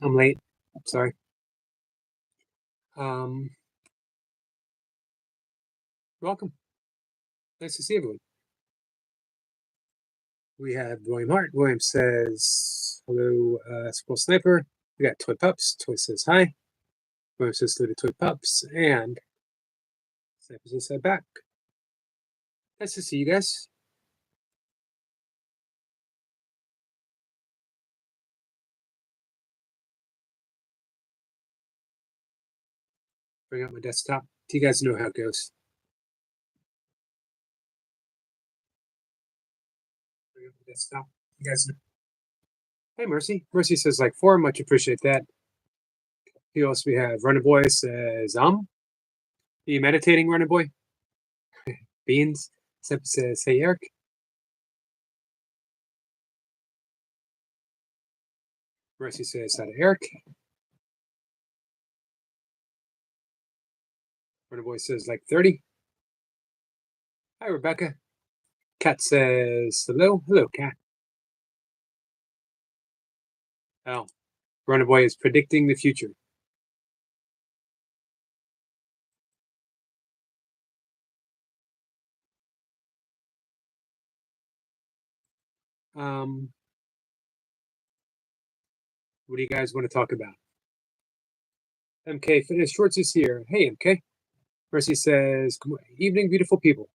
I'm late. Sorry. Um, Welcome. Nice to see everyone. We have William Hart. William says, hello, School Sniper. We got Toy Pups. Toy says hi. William says hello to Toy Pups. And Sniper says hi back. Nice to see you guys. Bring up my desktop. Do you guys know how it goes? Bring up my desktop. You guys know. Hey, Mercy. Mercy says, like, 4. Much appreciate that. Who else we have? Runner Boy says, Are you meditating, Runner Boy? Beans. Sniper says, hey, Eric. Mercy says, hi to Eric. Runner Boy says, like, 30. Hi, Rebecca. Cat says, hello. Hello, Cat. Oh, Runner Boy is predicting the future. What do you guys want to talk about? MK Fitness Shorts is here. Hey, MK. Mercy says, good evening, beautiful people.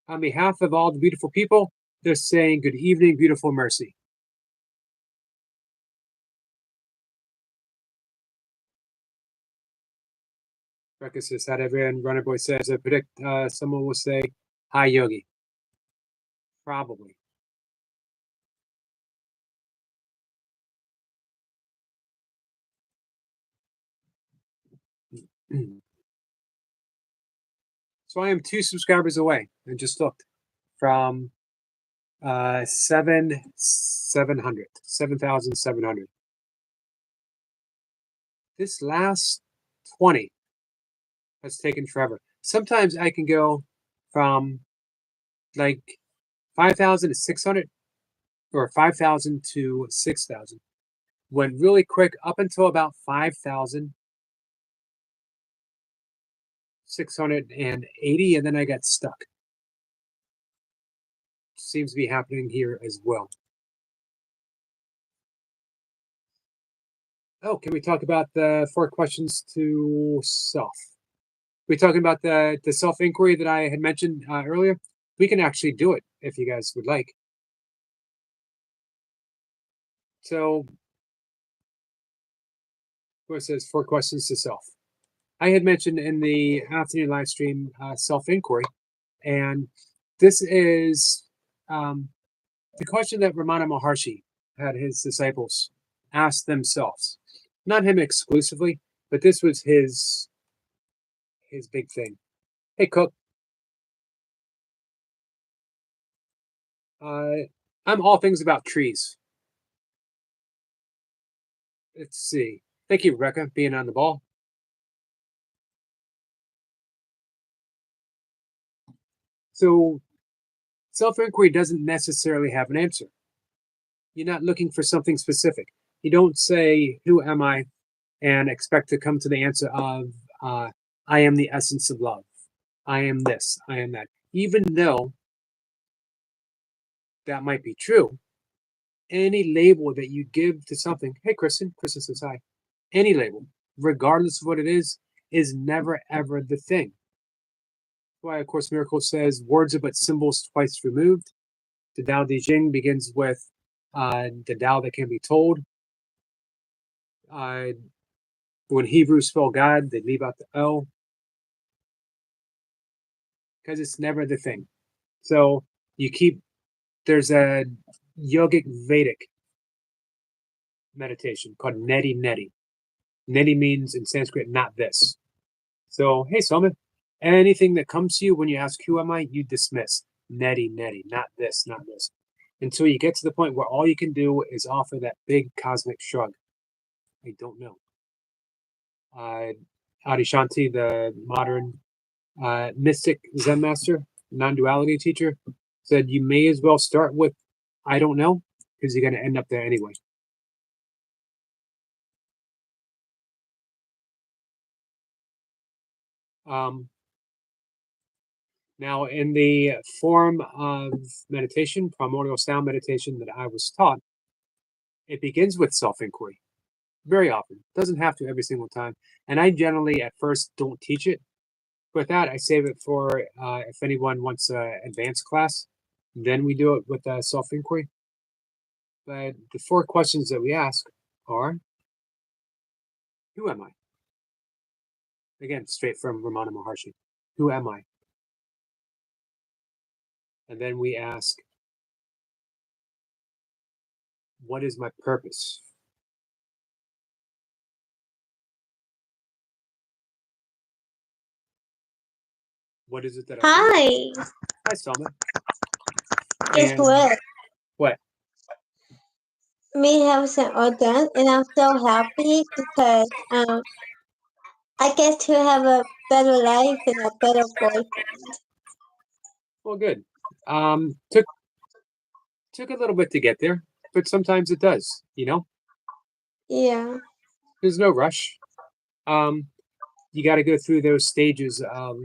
On behalf of all the beautiful people, they're saying good evening, beautiful Mercy. Rebecca says, hi, everyone. Runner Boy says, I predict someone will say, hi, Yogi. Probably. So I am 2 subscribers away. I just looked from 7,700. This last 20 has taken forever. Sometimes I can go from like 5,000 to 600 or 5,000 to 6,000. Went really quick up until about 5,680, and then I got stuck. Seems to be happening here as well. Oh, can we talk about the 4 questions to self? We talking about the self inquiry that I had mentioned earlier? We can actually do it if you guys would like. So, where it says 4 questions to self. I had mentioned in the afternoon live stream self inquiry, and this is the question that Ramana Maharshi had his disciples ask themselves. Not him exclusively, but this was his big thing. Hey, Cook. I'm all things about trees. Let's see. Thank you, Rebecca, being on the ball. So, self inquiry doesn't necessarily have an answer. You're not looking for something specific. You don't say, who am I? And expect to come to the answer of, I am the essence of love. I am this. I am that. Even though that might be true, any label that you give to something, hey, Kristen says hi, any label, regardless of what it is never ever the thing. That's why, of course, Miracle says words are but symbols twice removed. The Tao Te Ching begins with the Tao that can be told. When Hebrews spell God, they leave out the O because it's never the thing. So there's a yogic Vedic meditation called Neti Neti. Neti means in Sanskrit, not this. So, hey, Soman, anything that comes to you when you ask, who am I, you dismiss. Neti Neti, not this, not this. Until you get to the point where all you can do is offer that big cosmic shrug. I don't know. Adyashanti, the modern mystic Zen master, non-duality teacher, said you may as well start with I don't know, because you're going to end up there anyway. Now, in the form of meditation, primordial sound meditation that I was taught, it begins with self-inquiry very often. Doesn't have to every single time. And I generally at first don't teach it. With that, I save it for if anyone wants an advanced class, then we do it with self-inquiry. But the 4 questions that we ask are, who am I? Again, straight from Ramana Maharshi. Who am I? And then we ask, what is my purpose? What is it that I do? Hi. Hi, Selma. Guess And what? what? Me have some all done, and I'm so happy because I get to have a better life and a better boyfriend. Well, good. Took a little bit to get there, but sometimes it does, you know? Yeah. There's no rush. You got to go through those stages of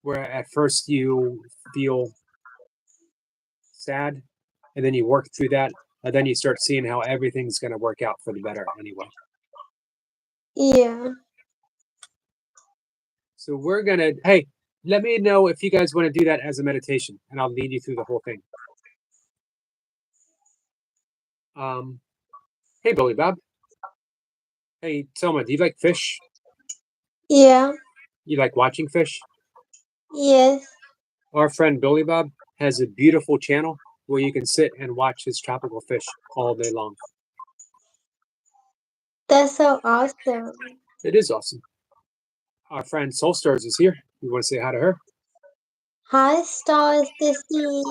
where at first you feel sad, and then you work through that, and then you start seeing how everything's going to work out for the better anyway. Yeah. So we're going to, hey, let me know if you guys want to do that as a meditation, and I'll lead you through the whole thing. Hey, Billy Bob. Hey, Selma, do you like fish? Yeah. You like watching fish? Yes. Our friend Billy Bob has a beautiful channel where you can sit and watch his tropical fish all day long. That's so awesome. It is awesome. Our friend Soul Stars is here. You want to say hi to her? Hi, stars to see.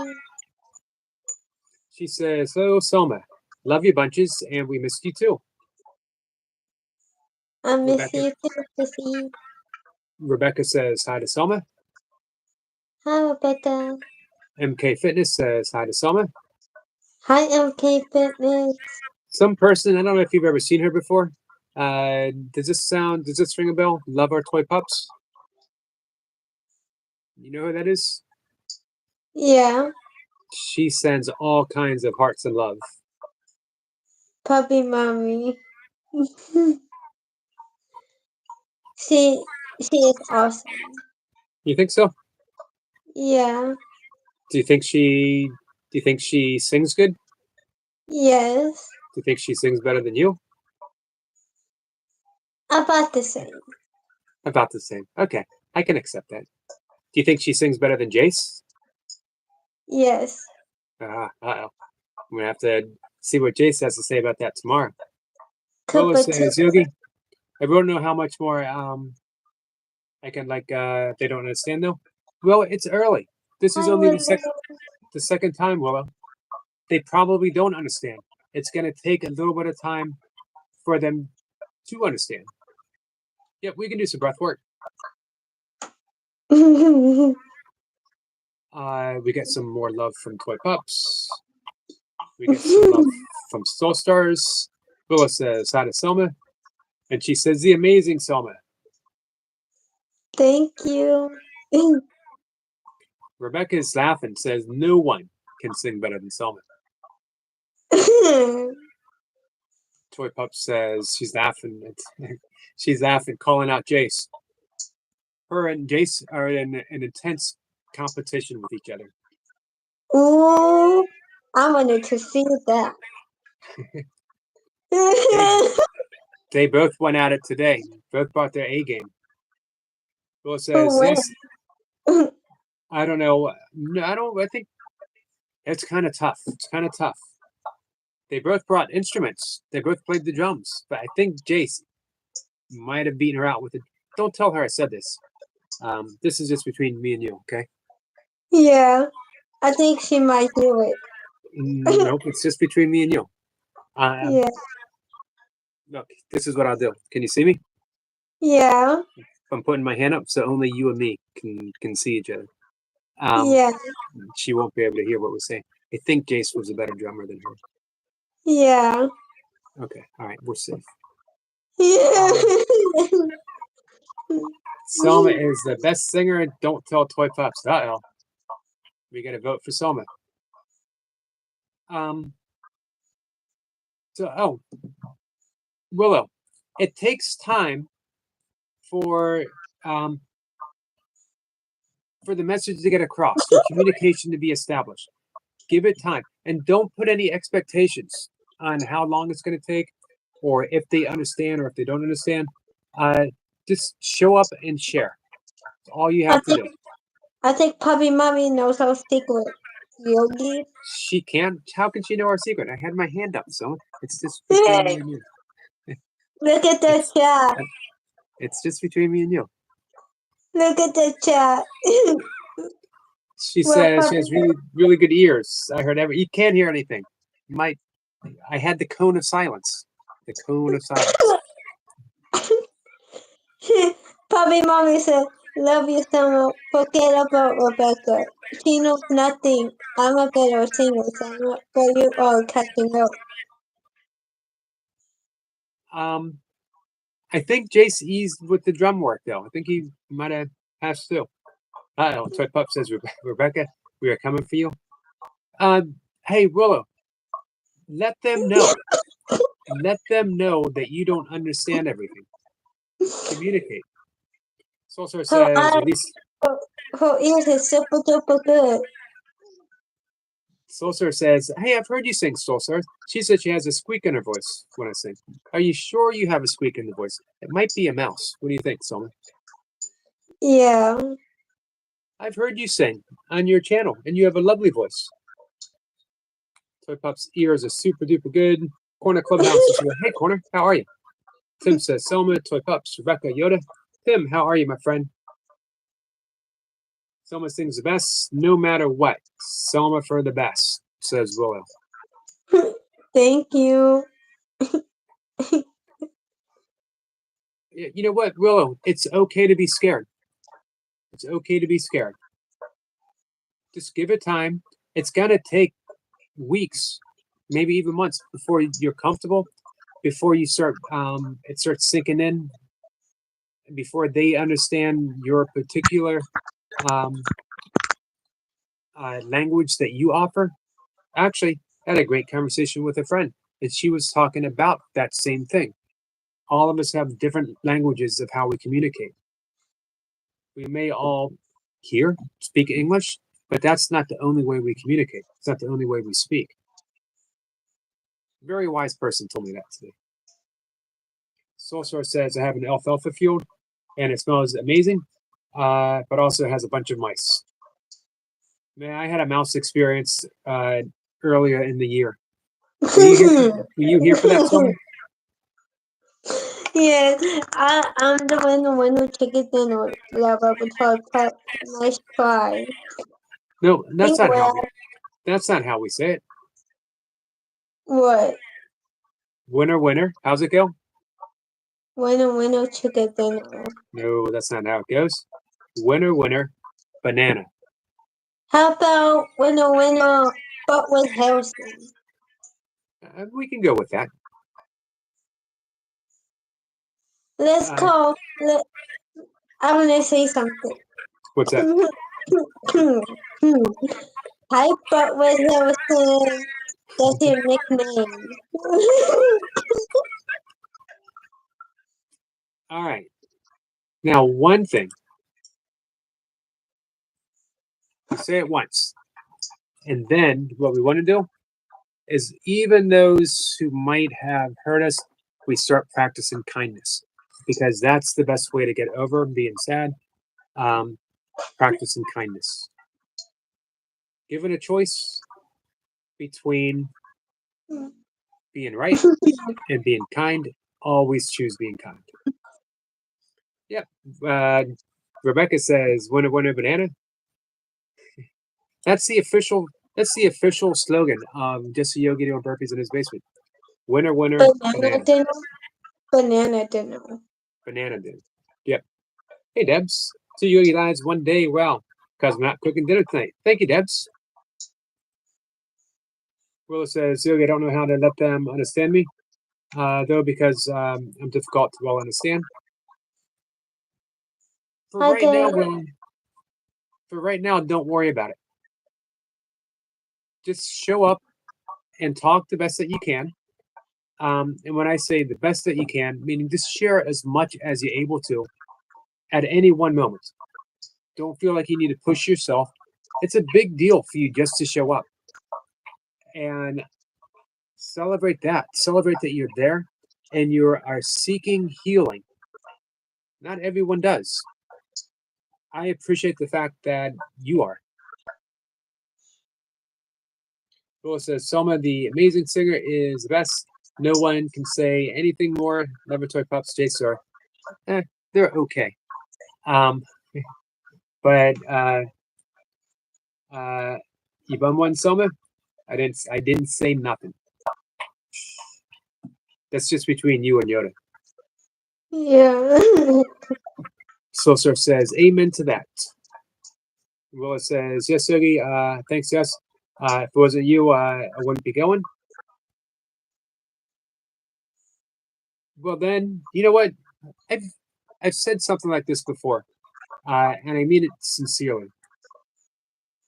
She says, "Hello, Selma. Love you bunches, and we missed you too." I miss Rebecca, you too to see. Rebecca says hi to Selma. Hi, Rebecca. MK Fitness says hi to Selma. Hi, MK Fitness. Some person, I don't know if you've ever seen her before. Does this ring a bell? Love Our Toy Pups? You know who that is? Yeah. She sends all kinds of hearts and love. Puppy mommy. she is awesome. You think so? Yeah. Do you think she sings good? Yes. Do you think she sings better than you? About the same. About the same. Okay, I can accept that. Do you think she sings better than Jace? Yes. Uh-oh. I'm gonna have to see what Jace has to say about that tomorrow. Lola Cooper says, too. Yogi, I don't know how much more I can they don't understand though. Well, it's early. This is Hi, only Willow. the second time, Willow. They probably don't understand. It's gonna take a little bit of time for them to understand. Yep, we can do some breath work. We get some more love from Toy Pups. We get some love from Soul Stars. Willa says hi to Selma. And she says the amazing Selma. Thank you. Rebecca is laughing, says no one can sing better than Selma. Toy Pup says she's laughing. She's laughing, calling out Jace. Her and Jace are in an intense competition with each other. Ooh, I wanted to see that. They both went at it today. Both brought their A game. Will says Who yes. I don't know. No, I think it's kind of tough. It's kind of tough. They both brought instruments. They both played the drums. But I think Jace might have beaten her out with it. Don't tell her I said this. This is just between me and you, okay? Yeah, I think she might do it. Nope, it's just between me and you. Yeah. Look, this is what I'll do. Can you see me? Yeah. I'm putting my hand up so only you and me can see each other. Yeah. She won't be able to hear what we're saying. I think Jace was a better drummer than her. Yeah. Okay, all right, we're safe. Yeah. Selma is the best singer. Don't tell Toy Pups. Uh-oh. We got to vote for Selma. Willow, it takes time for the message to get across, for communication to be established. Give it time, and don't put any expectations on how long it's going to take, or if they understand or if they don't understand. Just show up and share. That's all you have to do. I think Puppy Mommy knows our secret. Yogi. She can't. How can she know our secret? I had my hand up, so it's just between me and you. Look at the chat. It's just between me and you. Look at the chat. She says she has really, really good ears. I heard you can't hear anything. I had the cone of silence. The cone of silence. Puppy Mommy said, "Love you, Selma. Forget about Rebecca. She knows nothing. I'm a better singer, Selma, but you are catching up." I think Jace eased with the drum work, though. I think he might have passed through. Uh-oh, Toy Pup says, Rebecca, we are coming for you. Hey, Willow, let them know. Let them know that you don't understand everything. Communicate. Sorcerer says, at least... Her ears is super duper good. Sorcerer says, hey, I've heard you sing, Sorcerer. She said she has a squeak in her voice when I sing. Are you sure you have a squeak in the voice? It might be a mouse. What do you think, Selma? Yeah. I've heard you sing on your channel, and you have a lovely voice. Toy Pup's ears are super duper good. Corner Clubhouse is here. Hey, Corner, how are you? Tim says, Selma, Toy Pups, Rebecca, Yoda. Tim, how are you, my friend? Selma sings the best, no matter what. Selma for the best, says Willow. Thank you. You know what, Willow? It's okay to be scared. It's okay to be scared. Just give it time. It's going to take weeks, maybe even months before you're comfortable, before you start, it starts sinking in, before they understand your particular language that you offer. Actually, I had a great conversation with a friend, and she was talking about that same thing. All of us have different languages of how we communicate. We may all speak English, but that's not the only way we communicate. It's not the only way we speak. Very wise person told me that today. Sorcerer says, I have an alfalfa field, and it smells amazing, but also has a bunch of mice. Man, I had a mouse experience earlier in the year. Were you here for that, Selma? Yes, I'm the one who took it in on laboratory prep. Nice try. No, that's not how we say it. What? Winner, winner. How's it go? Winner, chicken dinner. No, that's not how it goes. Winner, winner, banana. How about winner, but with Harrison? We can go with that. Let's call. I want to say something. What's that? Hi, but with Harrison. That's your nickname. All right. Now, one thing. We say it once. And then what we want to do is even those who might have hurt us, we start practicing kindness, because that's the best way to get over being sad. Practicing kindness. Given a choice between being right and being kind, always choose being kind. Yep. Rebecca says, winner, winner, banana. That's the official slogan. Just a Yogi doing burpees in his basement. Winner, winner, banana. Banana dinner. Banana dinner. Yep. Hey, Debs. 2 Yogi Lives one day. Well, because I'm not cooking dinner tonight. Thank you, Debs. Willow says, Yogi, I don't know how to let them understand me. though, because I'm difficult to well understand. For I right now, get it. don't worry about it. Just show up and talk the best that you can. And when I say the best that you can, meaning just share as much as you're able to at any one moment. Don't feel like you need to push yourself. It's a big deal for you just to show up and celebrate that. Celebrate that you're there and you are seeking healing. Not everyone does. I appreciate the fact that you are. Will says, Selma, the amazing singer, is the best. No one can say anything more. Laboratory Pups, JSOR. They're okay. But you bum one, Selma? I didn't say nothing. That's just between you and Yoda. Yeah. Slowsurf says, amen to that. Willa says, yes, Sergey, thanks, yes. If it wasn't you, I wouldn't be going. Well, then, you know what? I've said something like this before, and I mean it sincerely.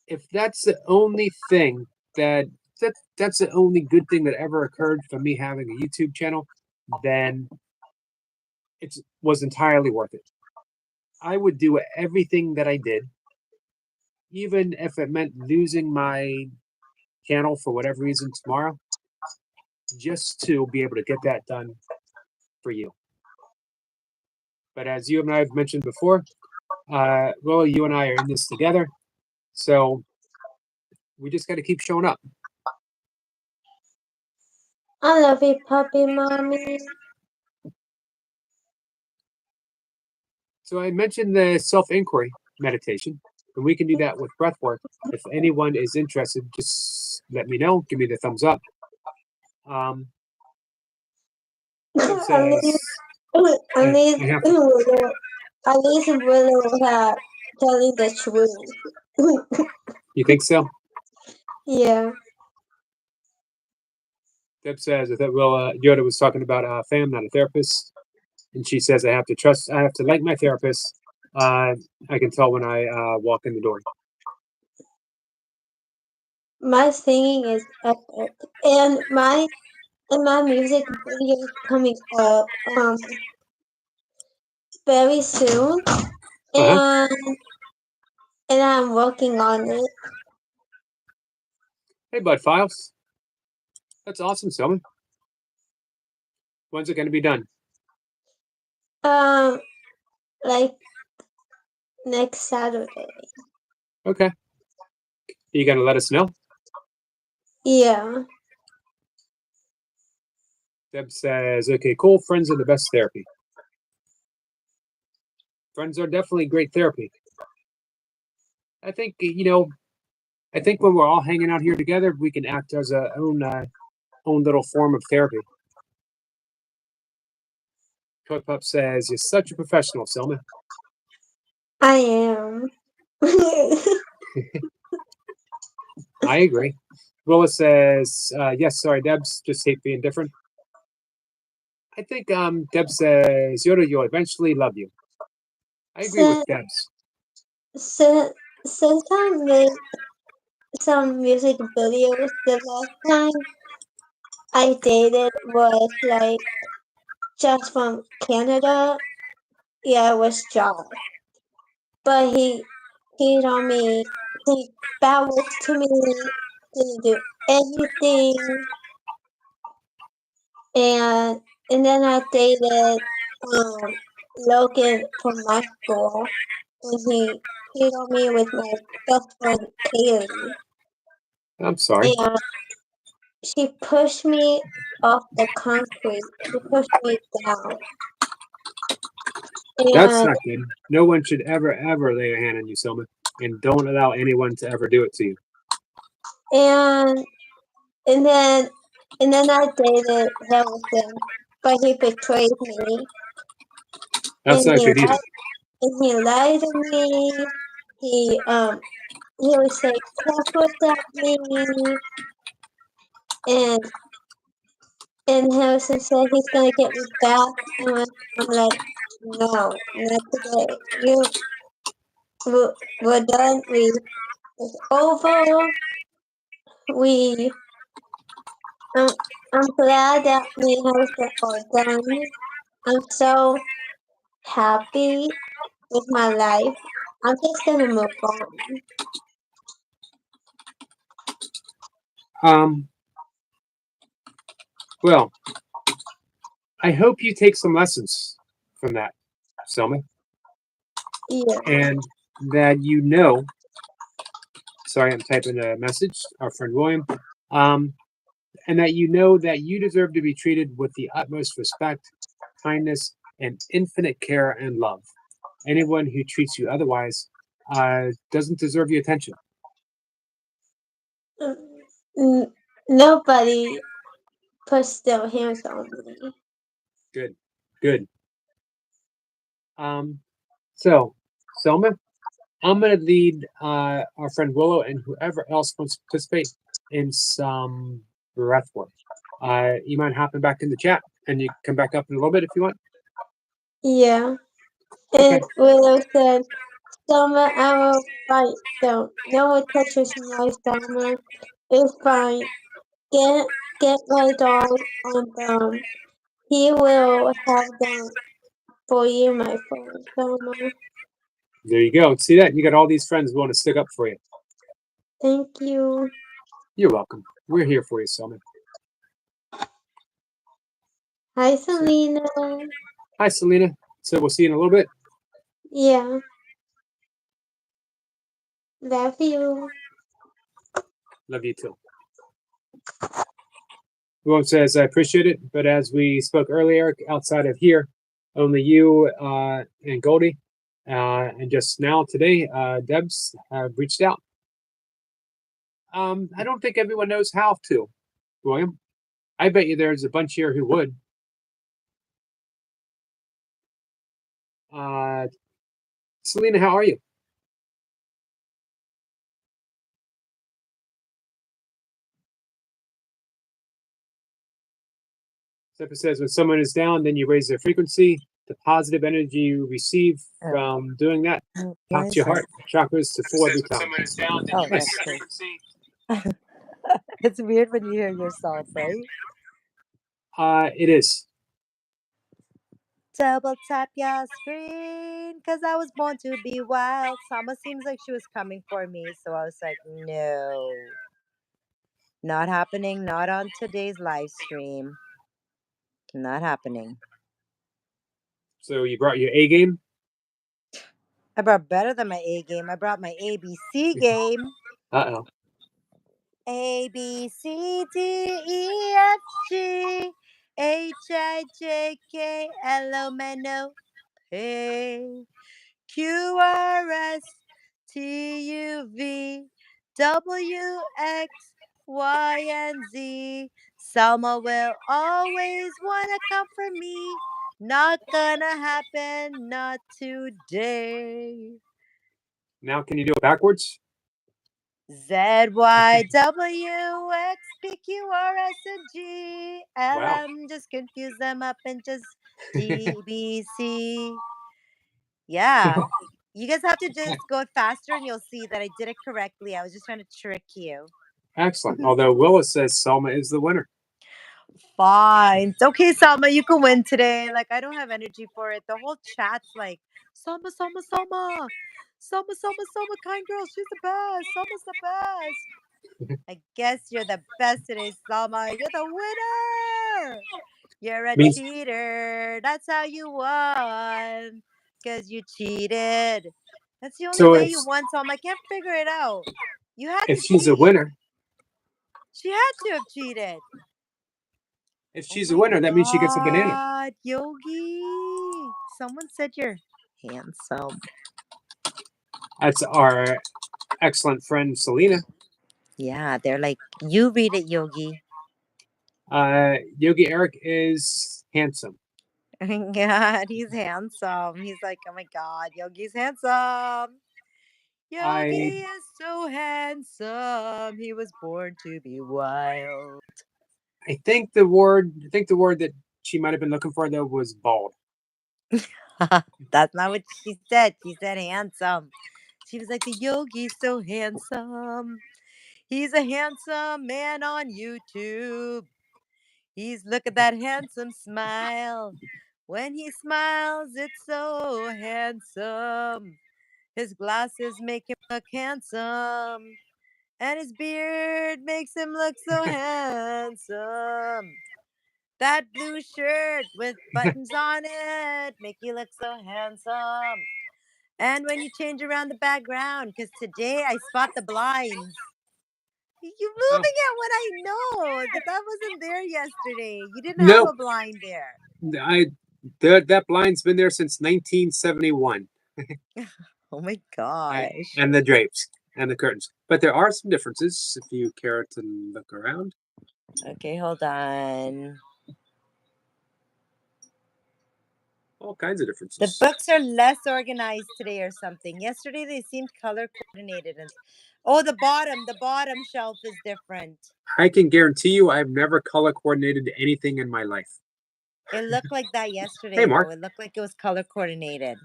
If that's the only thing that's the only good thing that ever occurred from me having a YouTube channel, then it was entirely worth it. I would do everything that I did, even if it meant losing my channel for whatever reason tomorrow, just to be able to get that done for you. But as you and I have mentioned before, well, you and I are in this together, so we just got to keep showing up. I love you, puppy mommy. So I mentioned the self-inquiry meditation, and we can do that with breath work. If anyone is interested, just let me know. Give me the thumbs up. It says, At least, I have at least Willow have telling the truth. you think so? Yeah. Deb says, I thought Yoda was talking about fam, not a therapist. And she says, I have to like my therapist. I can tell when I walk in the door. My singing is epic. And my music video is coming up very soon. Uh-huh. And I'm working on it. Hey, Bud Files. That's awesome, Selma. When's it going to be done? Like next Saturday. Okay. Are you going to let us know? Yeah. Deb says, okay, cool. Friends are the best therapy. Friends are definitely great therapy. I think, I think when we're all hanging out here together, we can act as our own little form of therapy. Toy Pup says, you're such a professional, Selma. I am. I agree. Willa says, yes, sorry, Debs, just hate being different. I think Deb says, Yoda, you'll eventually love you. I agree with Debs. Since I made some music videos the last time I dated was like just from Canada. Yeah, it was Josh. But he told me he bowed to me, didn't do anything, and then I dated Logan from my school, and he told me with my best friend Kaylee, I'm sorry. and she pushed me off the concrete. She pushed me down, That's and not good. No one should ever lay a hand on you, Selma. And don't allow anyone to ever do it to you. and and then I dated Harrison, but he betrayed me. That's And not good either. he lied to me. He would say cuss words at me, and And Harrison said he's gonna get me back, and I'm like, no, not today. We're done. It's over. We, I'm, I'm glad that me and Harrison are done. I'm so happy with my life. I'm just gonna move on. Um, well, I hope you take some lessons from that, Selma, Yeah. and that you know. Sorry, I'm typing a message. Our friend William. Um, and that you know that you deserve to be treated with the utmost respect, kindness, and infinite care and love. Anyone who treats you otherwise doesn't deserve your attention. Nobody puts their hands on me. Good, good. Um, so, Selma, I'm going to lead our friend Willow and whoever else wants to participate in some breath work. You mind hopping back in the chat and you come back up in a little bit if you want. Yeah. Okay. And Willow said, Summer, I will fight them. No one touches my summer. It's fine. Get get my dog on them. He will have them for you, my friend. Summer. There you go. See that? You got all these friends who want to stick up for you. Thank you. You're welcome. We're here for you, Selma. Hi, Selena. Hi, Selena. So we'll see you in a little bit. Yeah. Love you. Love you too. William says, I appreciate it, but as we spoke earlier, outside of here, only you and Goldie, and just now today, Debs have reached out. I don't think everyone knows how to, William. I bet you there's a bunch here who would. Selena, how are you? Steppa says, when someone is down, then you raise their frequency. The positive energy you receive from doing that helps your heart chakras to full every time. Oh, that's cool. It's weird when you hear yourself, right? It is. Double tap your screen, cause I was born to be wild. Sama seems like she was coming for me, so I was like, no, not happening. Not on today's live stream. Not happening. So you brought your A game? I brought better than my A game. I brought my ABC game. Uh-oh. A B C D E F G H I J K L M N O P Q R S T U V W X Y and Z. Selma will always wanna come for me. Not gonna happen, not today. Now can you do it backwards? Z Y W X P Q R S and G L Wow. M. Just confuse them up and just D B C. Yeah. You guys have to just go faster and you'll see that I did it correctly. I was just trying to trick you. Excellent. Although Willis says Selma is the winner. Fine. It's okay, Selma. You can win today. Like, I don't have energy for it. The whole chat's like, Selma, Selma, Selma. Selma, Selma, Selma, kind girl. She's the best. Selma's the best. I guess you're the best today, Selma. You're the winner. You're a Means cheater. That's how you won. Because you cheated. That's the only so way you won, Selma. I can't figure it out. You had if to she's a cheat. winner, She had to have cheated. if Oh she's a my winner, that means she gets a banana. God, Yogi. Someone said you're handsome. That's our excellent friend Selena. Yeah, they're like, you read it, Yogi. Yogi Eric is handsome. Oh my God, he's handsome. He's like, oh my God, Yogi's handsome. Yogi is so handsome. He was born to be wild. I think the word that she might have been looking for though was bald. That's not what she said. She said handsome. She was like, the yogi's so handsome. He's a handsome man on YouTube. Look at that handsome smile. When he smiles, it's so handsome. His glasses make him look handsome. And his beard makes him look so handsome. That blue shirt with buttons on it make you look so handsome. And when you change around the background, because today I spot the blinds. You Oh. moving it when I know that wasn't there yesterday. You didn't No. have a blind there. That blind's been there since 1971. Oh my gosh. And the drapes and the curtains. But there are some differences if you care to look around. Okay, hold on. All kinds of The differences. books are less organized today or something. Yesterday they seemed color coordinated and the bottom shelf is different. I can guarantee you I've never color coordinated anything in my life. It looked like that yesterday. Hey, Mark. Though. It looked like it was color coordinated.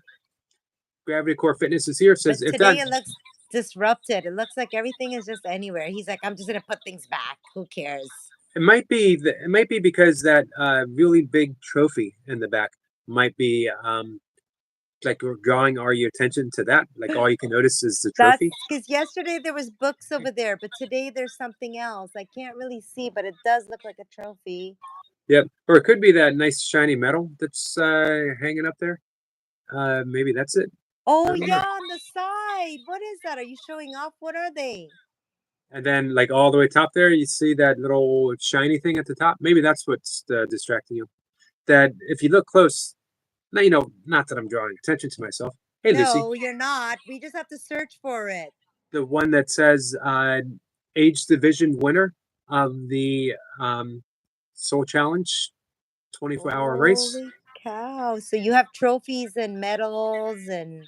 Gravity Core Fitness is here. Says But if today that it looks disrupted. It looks like everything is just anywhere. He's like, I'm just gonna put things back. Who cares? it might be because that really big trophy in the back might be like drawing your attention to that. Like all you can notice is the That's trophy. because yesterday there was books over there, but today there's something else. I can't really see, but it does look like a trophy. Yep. Or it could be that nice shiny metal that's hanging up there. Maybe that's it. Oh don't yeah, know. on the side. What is that? Are you showing off? What are they? And then like all the way top there, you see that little shiny thing at the top. Maybe that's what's distracting you. That if you look close, now not that I'm drawing attention to myself. Hey, Lucy. No, you're not. We just have to search for it. The one that says age division winner of the Soul Challenge 24-hour race. Holy cow. So you have trophies and medals and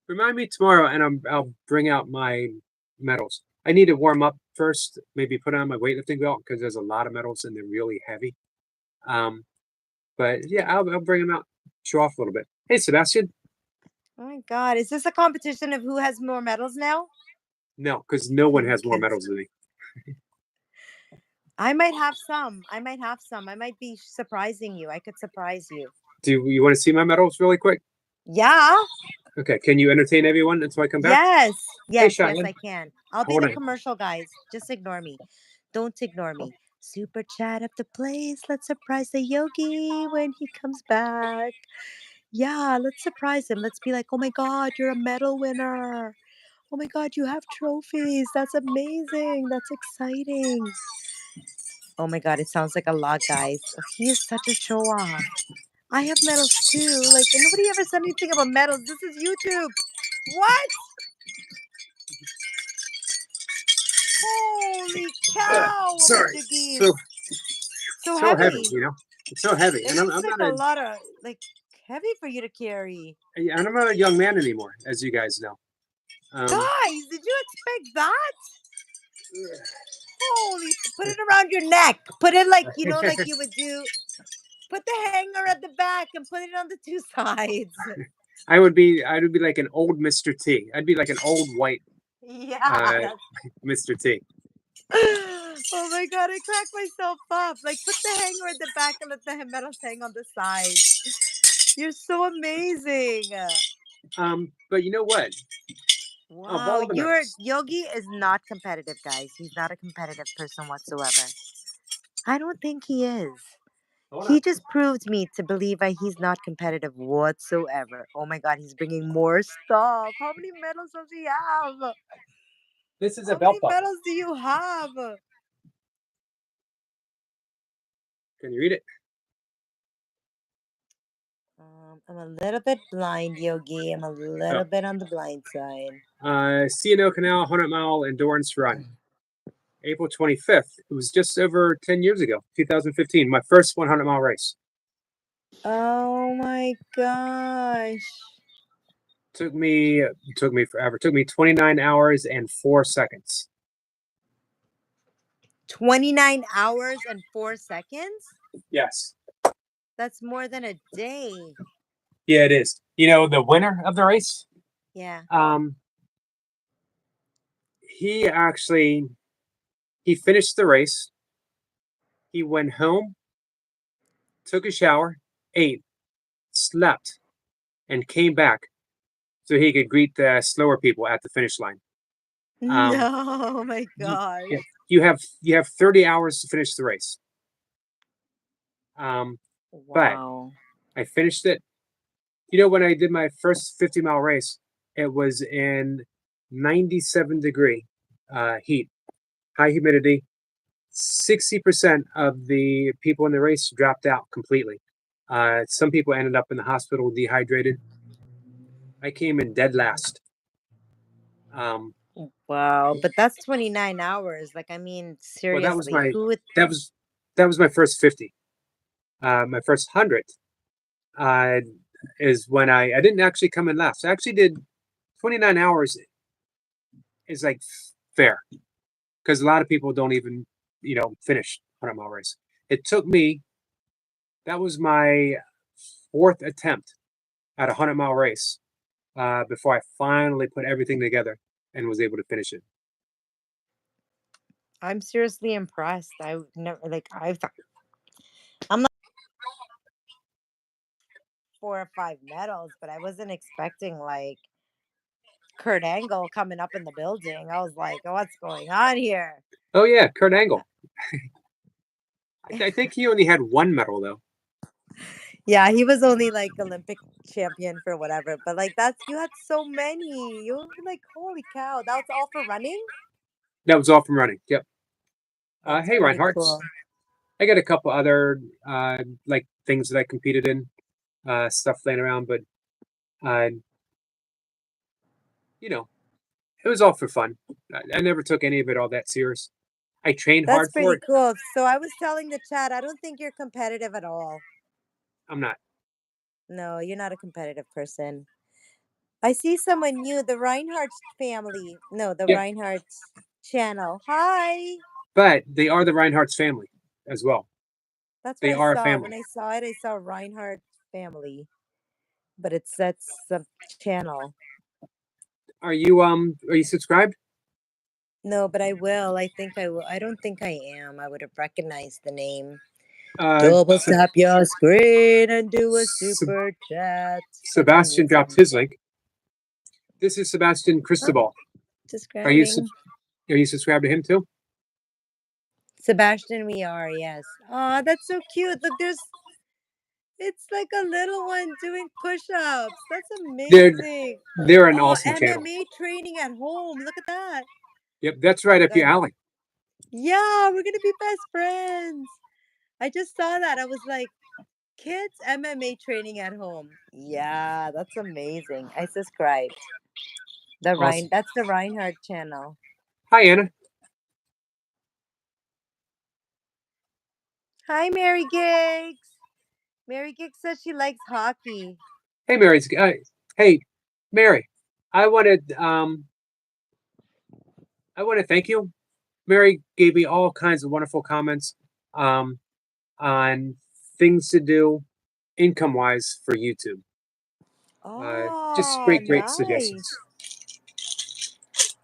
Remind me tomorrow and I'll bring out my medals. I need to warm up first, maybe put on my weightlifting belt because there's a lot of medals and they're really heavy. But yeah, I'll bring them out, show off a little bit. Hey, Sebastian. oh my god, is this a competition of who has more medals now? No, because no one has more medals than me. I might have some. I might be surprising you. I could surprise you. Do you want to see my medals really quick? Yeah. Okay. Can you entertain everyone until I come back? Yes. Yes, Hey, yes, Shotgun. I can. I'll be Hold the on. commercial, guys. Just ignore me. Don't ignore me. Super chat of the place. Let's surprise the yogi when he comes back. Yeah, let's surprise him. Let's be like, oh my God, you're a medal winner. Oh my God, you have trophies. That's amazing. That's exciting. Oh my God, it sounds like a lot, guys. Oh, he is such a show off. I have medals too. Like, and nobody ever said anything about medals. This is YouTube. What? Holy cow! Sorry. Majiggies. So heavy. It's so heavy. It And I'm looks like not a lot of heavy for you to carry. and I'm not a young man anymore, as you guys know. Guys, did you expect that? Holy! Put it around your neck. Put it like you would do. Put the hanger at the back and put it on the two sides. I would be like an old Mr. T. I'd be like an old white Yeah. Mr. T. Oh my God, I cracked myself up. Like, put the hanger at the back and let the medals hang on the side. You're so amazing. But you know what? Wow, Yogi is not competitive, guys. He's not a competitive person whatsoever. I don't think he is. He just proved me to believe that he's not competitive whatsoever. Oh my God, he's bringing more stuff. How many medals does he have? This is How a belt many buckle. medals do you have? Can you read it? I'm a little bit blind, Yogi. I'm a little bit on the blind side. C&O Canal 100-mile endurance run. April 25th. It was just over 10 years ago, 2015. My first 100-mile race. Oh my gosh. Took me forever. Took me 29 hours and 4 seconds. 29 hours and 4 seconds? Yes. That's more than a day. Yeah, it is. You know, the winner of the race, Yeah. he actually he finished the race. He went home, took a shower, ate, slept, and came back so he could greet the slower people at the finish line. No, my y- gosh. yeah, you have 30 hours to finish the race. But Wow. I finished it. You know, when I did my first 50-mile race, it was in 97-degree heat, high humidity. 60% of the people in the race dropped out completely. Some people ended up in the hospital dehydrated. I came in dead last. Wow. But that's 29 hours. Like, I mean, Well, that was seriously, my who would that was that was my first 50. My first 100 uh, is when I didn't actually come in last. I actually did 29 hours is like fair because a lot of people don't even finish 100-mile race. It took me. That was my fourth attempt at a 100-mile race before I finally put everything together and was able to finish it. I'm seriously impressed. I would never like I've I'm not 4 or 5 medals, but I wasn't expecting like Kurt Angle coming up in the building. I was like, what's going on here? Oh yeah, Kurt Angle. I think he only had one medal though. Yeah, he was only like Olympic champion for whatever, but like that's you had so many. You were like, holy cow, that was all for running? That was all from running. Yep. That's Hey pretty Reinhardt, cool. I got a couple other like things that I competed in, stuff laying around, but uh, you know, it was all for fun. I never took any of it all that serious. I trained That's hard for pretty it. cool. So I was telling the chat, I don't think you're competitive at all. I'm not. No, you're not a competitive person. I see someone new, the Reinhardt family. No, the Yep. Reinhardt channel. Hi. But they are the Reinhardt's family as well. That's what They I are a saw. family. When I saw it, I saw Reinhardt family. But that's the channel. Are you subscribed? No, but I will. I think I will. I don't think I am. I would have recognized the name. Uh, Double Se- tap your screen and do a Se- super chat. That's Sebastian dropped amazing. his link. This is Sebastian Oh, Cristobal. Are you describing. are you subscribed to him too? Sebastian, we are, yes. Oh, that's so cute. Look, it's like a little one doing push-ups. That's They're amazing. they're an Oh, awesome channel. MMA training at home. Look at that. Yep, that's right up your Good. alley. Yeah, we're gonna be best friends. I just saw that. I was like, kids MMA training at home. Yeah, that's amazing. I subscribed. Awesome. That's the Reinhardt channel. Hi, Anna. Hi, Mary Giggs. Mary Giggs says she likes hockey. Hey, Mary. Hey, Mary. I wanted I want to thank you. Mary gave me all kinds of wonderful comments on things to do income wise for YouTube. Just Oh, great nice. suggestions.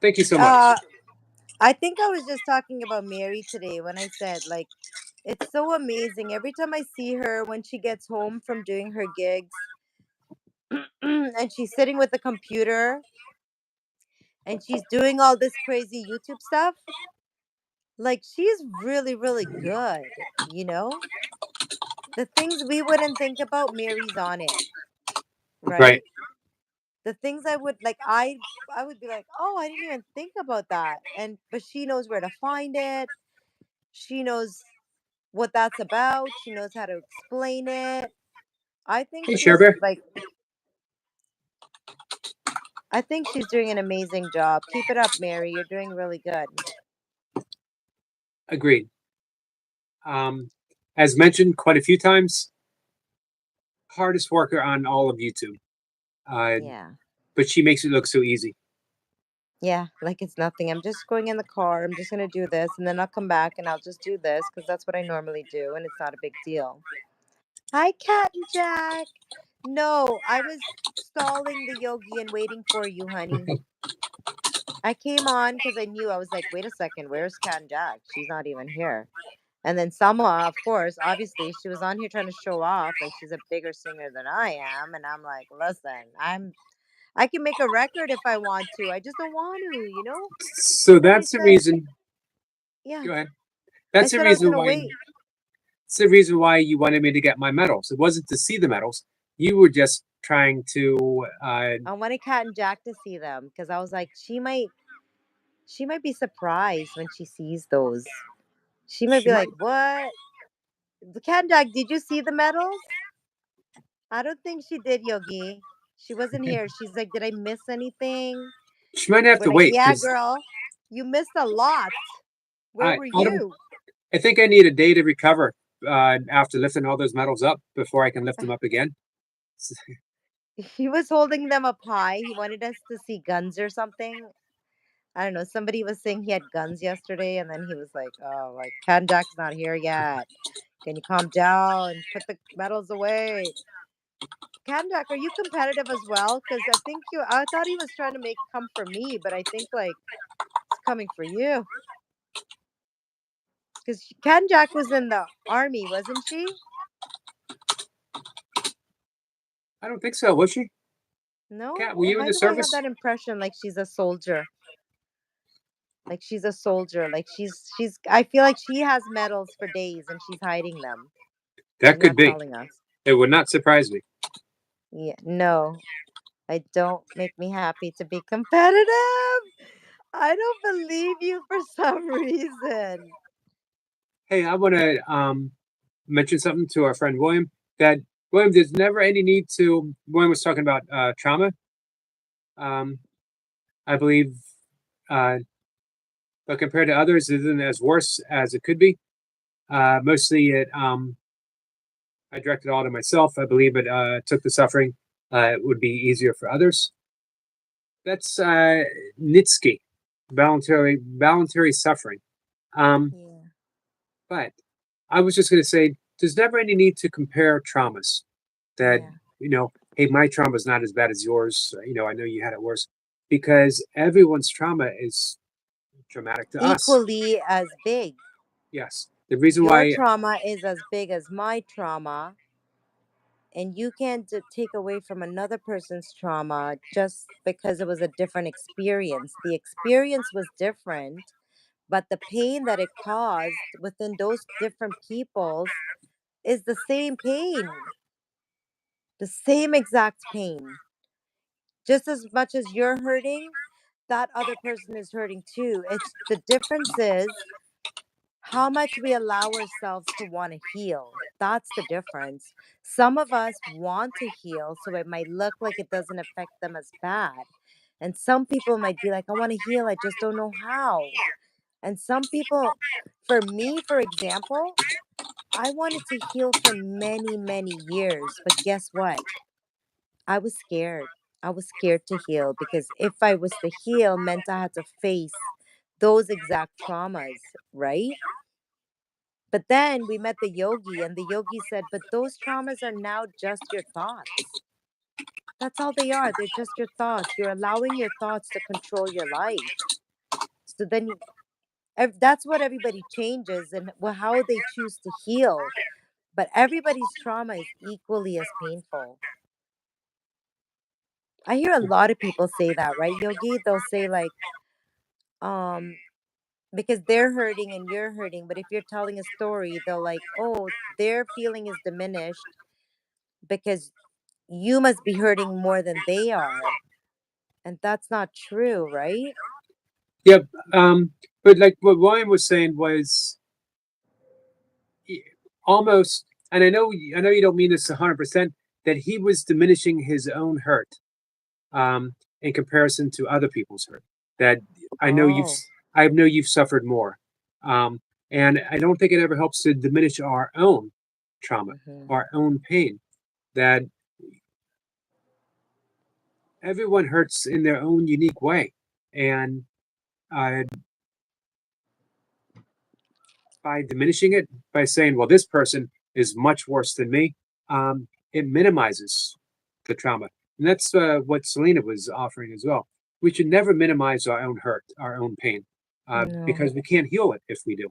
Thank you so much. I think I was just talking about Mary today when I said, like, it's so amazing. Every time I see her when she gets home from doing her gigs and she's sitting with the computer and she's doing all this crazy YouTube stuff, like, she's really, really good, you know? The things we wouldn't think about, Mary's on it, Right. right? The things I would like, I would be like, oh, I didn't even think about that. But she knows where to find it. She knows what that's about. She knows how to explain it. I think Hey, she's Sherbear. like, I think she's doing an amazing job. Keep it up, Mary. You're doing really good. Agreed. As mentioned quite a few times, hardest worker on all of YouTube. Yeah. But she makes it look so easy. Yeah, like it's nothing. I'm just going in the car. I'm just gonna do this, and then I'll come back and I'll just do this because that's what I normally do, and it's not a big deal. Hi, Cat and Jack. No, I was stalling the yogi and waiting for you, honey. I came on because I knew I was like, wait a second, where's Cat and Jack? She's not even here. And then Selma, of course, obviously, she was on here trying to show off like she's a bigger singer than I am. And I'm like, listen, I can make a record if I want to. I just don't want to, you know? So And I that's the said, reason. yeah. Go ahead. I That's the said I was reason gonna why. wait. It's the reason why you wanted me to get my medals. It wasn't to see the medals. You were just trying to. I wanted Cat and Jack to see them because I was like, she might be surprised when she sees those. She might She be might. like, what? The Cat and Jack, did you see the medals? I don't think she did, Yogi. She wasn't here. She's like, did I miss anything? She might have We're to like, wait yeah, because girl, you missed a lot. Where were I don't. you? I think I need a day to recover after lifting all those medals up before I can lift them up again. He was holding them up high. He wanted us to see guns or something. I don't know. Somebody was saying he had guns yesterday, and then he was like, "Oh, like Ken Jack's not here yet. Can you calm down? Put the medals away." Ken Jack, are you competitive as well? Because I thought he was trying to make come for me, but I think like it's coming for you. Because Ken Jack was in the army, wasn't she? I don't think so. Was she? No. Kat, were you in Why the do I have service? that impression? Like she's a soldier. Like she's a soldier. Like she's. I feel like she has medals for days, and she's hiding them That and could not be. telling us. It would not surprise me. Yeah, no, I don't make me happy to be competitive. I don't believe you for some reason. Hey, I want to mention something to our friend William. That William, there's never any need to. William was talking about trauma. Um, I believe, uh, but compared to others, it isn't as worse as it could be. Mostly, I directed all to myself. I believe it took the suffering. It would be easier for others. That's Nitsky, voluntary suffering. Um, Yeah, but I was just going to say, there's never any need to compare traumas. That yeah. hey, my trauma is not as bad as yours. I know you had it worse, because everyone's trauma is traumatic to us. Equally as big. Yes, the reason Your why. trauma is as big as my trauma, and you can't take away from another person's trauma just because it was a different experience. The experience was different, but the pain that it caused within those different peoples is the same pain, the same exact pain. Just as much as you're hurting, that other person is hurting too. It's the difference is how much we allow ourselves to want to heal. That's the difference. Some of us want to heal, so it might look like it doesn't affect them as bad. And some people might be like, I want to heal, I just don't know how. And some people, for me, for example, I wanted to heal for many, many years. But guess what? I was scared. I was scared to heal because if I was to heal, meant I had to face those exact traumas, right? But then we met the yogi, and the yogi said, but those traumas are now just your thoughts. That's all they are. They're just your thoughts. You're allowing your thoughts to control your life. So then that's what everybody changes and how they choose to heal. But everybody's trauma is equally as painful. I hear a lot of people say that, right, Yogi? They'll say, like, um, because they're hurting and you're hurting. But if you're telling a story, they'll like, oh, their feeling is diminished because you must be hurting more than they are. And that's not true, right? Yep. But like what William was saying was almost, and I know you don't mean this 100%, that he was diminishing his own hurt in comparison to other people's hurt. That I know you've, Oh. I know you've suffered more, um, and I don't think it ever helps to diminish our own trauma, Hmm. our own pain. That everyone hurts in their own unique way, And by diminishing it, by saying, well, this person is much worse than me, it minimizes the trauma. And that's what Selena was offering as well. We should never minimize our own hurt, our own pain, No. because we can't heal it if we do.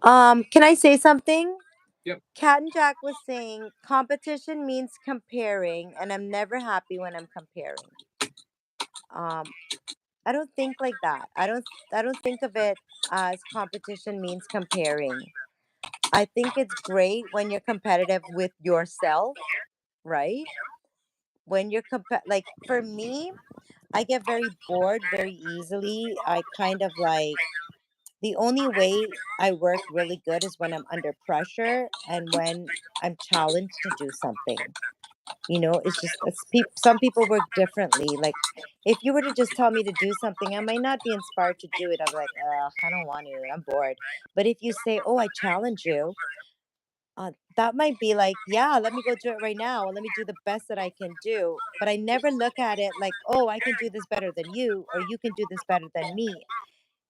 Can I say something? Yep. Cat and Jack was saying competition means comparing, and I'm never happy when I'm comparing. I don't think like that. I don't think of it as competition means comparing. I think it's great when you're competitive with yourself, right? When you're like for me, I get very bored very easily. I kind of like the only way I work really good is when I'm under pressure and when I'm challenged to do something. It's just some people work differently. Like if you were to just tell me to do something, I might not be inspired to do it. I'm like, I don't want to. I'm bored. But if you say, "Oh, I challenge you," that might be like, yeah, let me go do it right now. Let me do the best that I can do. But I never look at it like, oh, I can do this better than you, or you can do this better than me.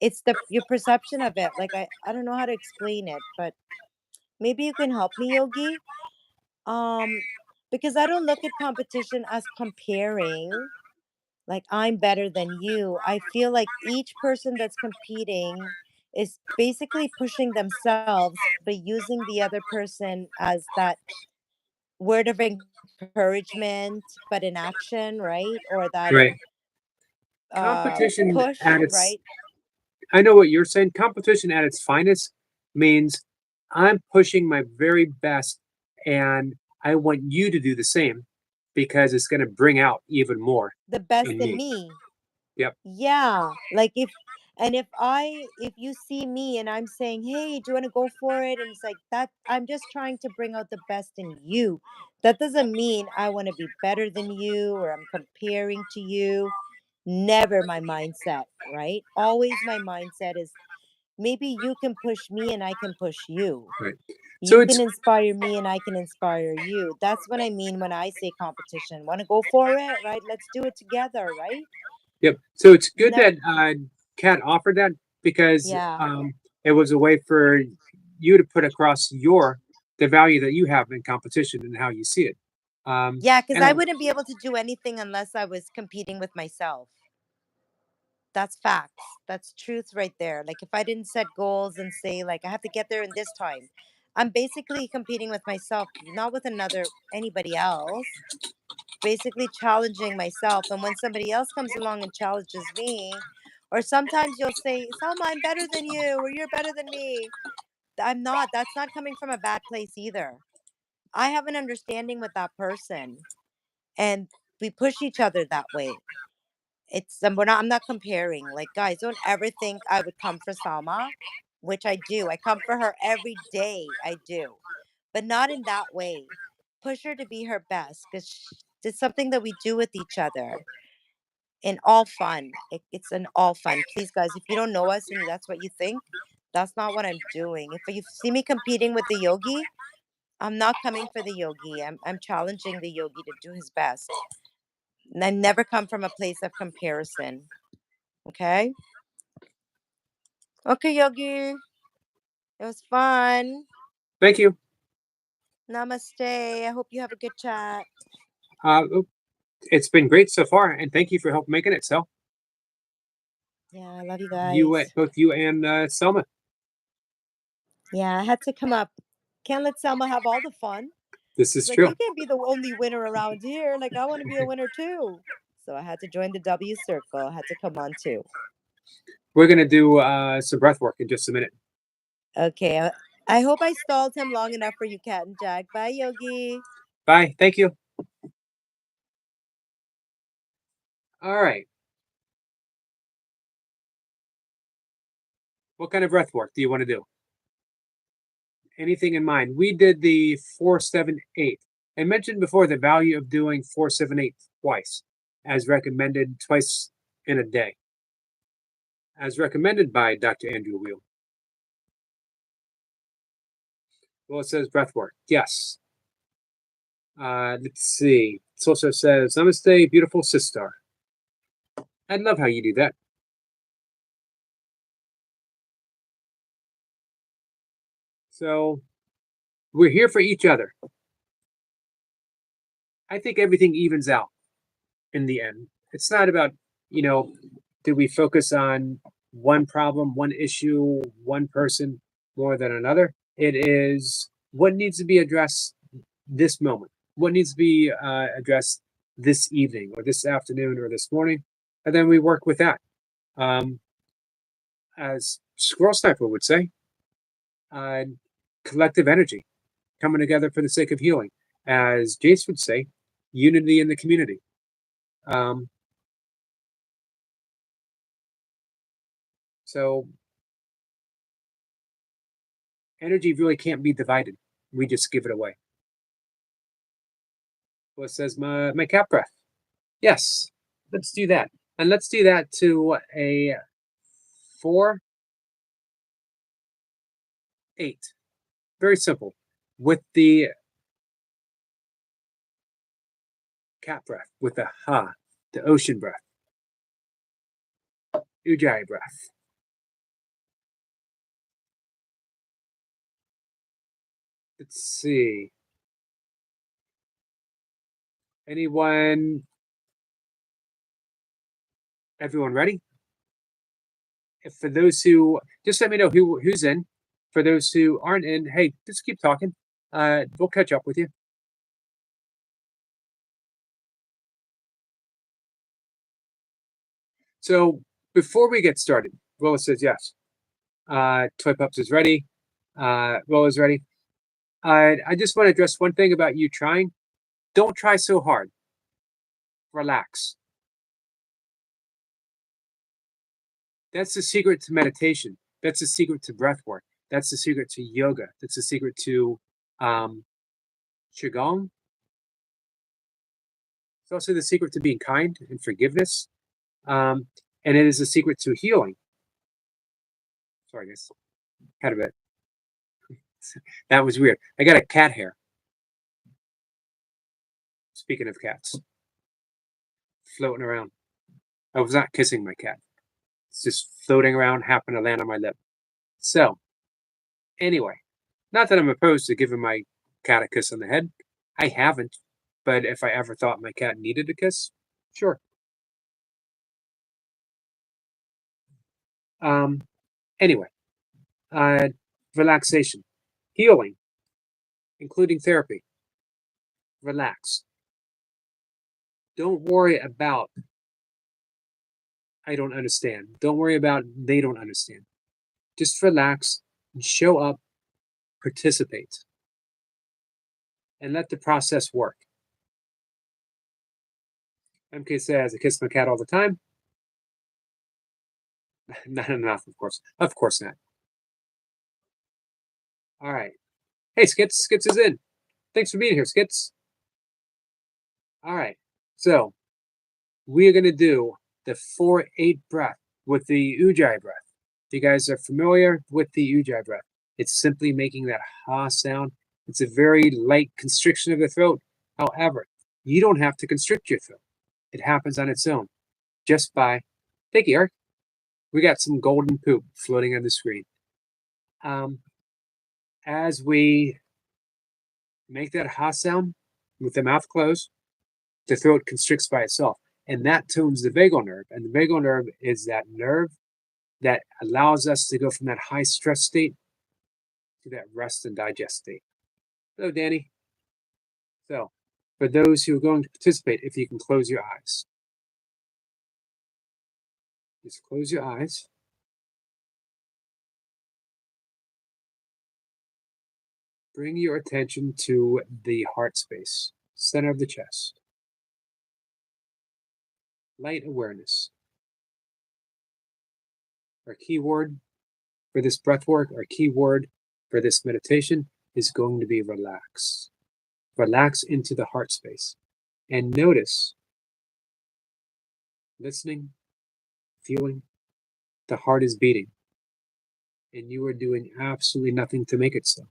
It's your perception of it. Like I don't know how to explain it, but maybe you can help me, Yogi. Um, because I don't look at competition as comparing, like I'm better than you. I feel like each person that's competing is basically pushing themselves, but using the other person as that word of encouragement, but in action, right? Or that Right. Competition push, at its, right? I know what you're saying. Competition at its finest means I'm pushing my very best and I want you to do the same because it's going to bring out even more The best in in me. me. Yep. Yeah. Like if you see me and I'm saying, "Hey, do you want to go for it?" and it's like that, I'm just trying to bring out the best in you. That doesn't mean I want to be better than you or I'm comparing to you. Never my mindset, right? Always my mindset is maybe you can push me and I can push you. Right. So You can it's, inspire me and I can inspire you. That's what I mean when I say competition. Want to go for it, right? Let's do it together, right? yep. So it's good Never. that Kat offered that because Yeah. it was a way for you to put across the value that you have in competition and how you see it. Yeah, because And I wouldn't be able to do anything unless I was competing with myself. That's facts. That's truth right there. Like if I didn't set goals and say like I have to get there in this time, I'm basically competing with myself, not with anybody else. Basically challenging myself. And when somebody else comes along and challenges me, or sometimes you'll say, Selma, I'm better than you, or you're better than me. I'm not. That's not coming from a bad place either. I have an understanding with that person and we push each other that way. I'm not comparing. Like, guys, don't ever think I would come for Salma, which I do. I come for her every day. I do, but not in that way. Push her to be her best because it's something that we do with each other in all fun. It's an all fun. Please, guys, if you don't know us and that's what you think, that's not what I'm doing. If you see me competing with the yogi, I'm not coming for the yogi. I'm challenging the yogi to do his best. And I never come from a place of comparison. Okay? Okay, Yogi. It was fun. thank you. Namaste. I hope you have a good chat. It's been great so far, and thank you for help making it. So Yeah, I love you you, guys. both you and Selma. Yeah, I had to come up. Can't let Selma have all the fun. This She's is like, true. you can't be the only winner around here. Like, I want to be a winner too. So I had to join the W Circle. I had to come on too. We're gonna do some breath work in just a minute. Okay. I hope I stalled him long enough for you, Cat and Jack. Bye, Yogi. Bye. Thank you. All right. What kind of breath work do you want to do? Anything in mind? We did the 4-7-8. I mentioned before the value of doing 4-7-8 twice, as recommended twice in a day, as recommended by Dr. Andrew Weil. Well, it says breath work. Yes. Let's see. It also says, Namaste, beautiful sister. I love how you do that. So we're here for each other. I think everything evens out in the end. It's not about, do we focus on one problem, one issue, one person more than another? It is what needs to be addressed this moment, what needs to be addressed this evening or this afternoon or this morning, and then we work with that. Um, as Squirrel Sniper would say, uh, collective energy coming together for the sake of healing. As Jace would say, unity in the community. Um, so energy really can't be divided. We just give it away. What says my cat breath? Yes, let's do that. And let's do that to a 4, 8. Very simple. With the cat breath, with the ha, the ocean breath, ujjayi breath. Let's see. Anyone? Everyone ready? If for those who just let me know who's in. For those who aren't in, hey, just keep talking. We'll catch up with you. So before we get started, Rolla says yes. Toy Pups is ready. Rolla's ready. I just want to address one thing about you trying. Don't try so hard. Relax. That's the secret to meditation. That's the secret to breath work. That's the secret to yoga. That's the secret to qigong. It's also the secret to being kind and forgiveness. And it is a secret to healing. Sorry, guys. Had a bit. That was weird. I got a cat hair. Speaking of cats, floating around. I was not kissing my cat. It's just floating around, happened to land on my lip. So, anyway, not that I'm opposed to giving my cat a kiss on the head. I haven't. But if I ever thought my cat needed a kiss, sure. Anyway, uh, relaxation, healing, including therapy. Relax. Don't worry about I don't understand. Don't worry about they don't understand. Just relax and show up, participate, and let the process work. MK says, I kiss my cat all the time. Not enough, of course. Of course not. All right. Hey, Skits. Skits is in. Thanks for being here, Skits. All right. So we are going to do the 4-8 breath with the ujjayi breath. If you guys are familiar with the ujjayi breath, it's simply making that ha sound. It's a very light constriction of the throat. However, you don't have to constrict your throat. It happens on its own just by, thank you, Eric. We got some golden poop floating on the screen. As we make that ha sound with the mouth closed, the throat constricts by itself. And that tunes the vagal nerve. And the vagal nerve is that nerve that allows us to go from that high stress state to that rest and digest state. Hello, Danny. So, for those who are going to participate, if you can close your eyes. Just close your eyes. Bring your attention to the heart space, center of the chest. Light awareness. Our keyword for this breath work, our keyword for this meditation is going to be relax. Relax into the heart space and notice, listening, feeling, the heart is beating and you are doing absolutely nothing to make it so.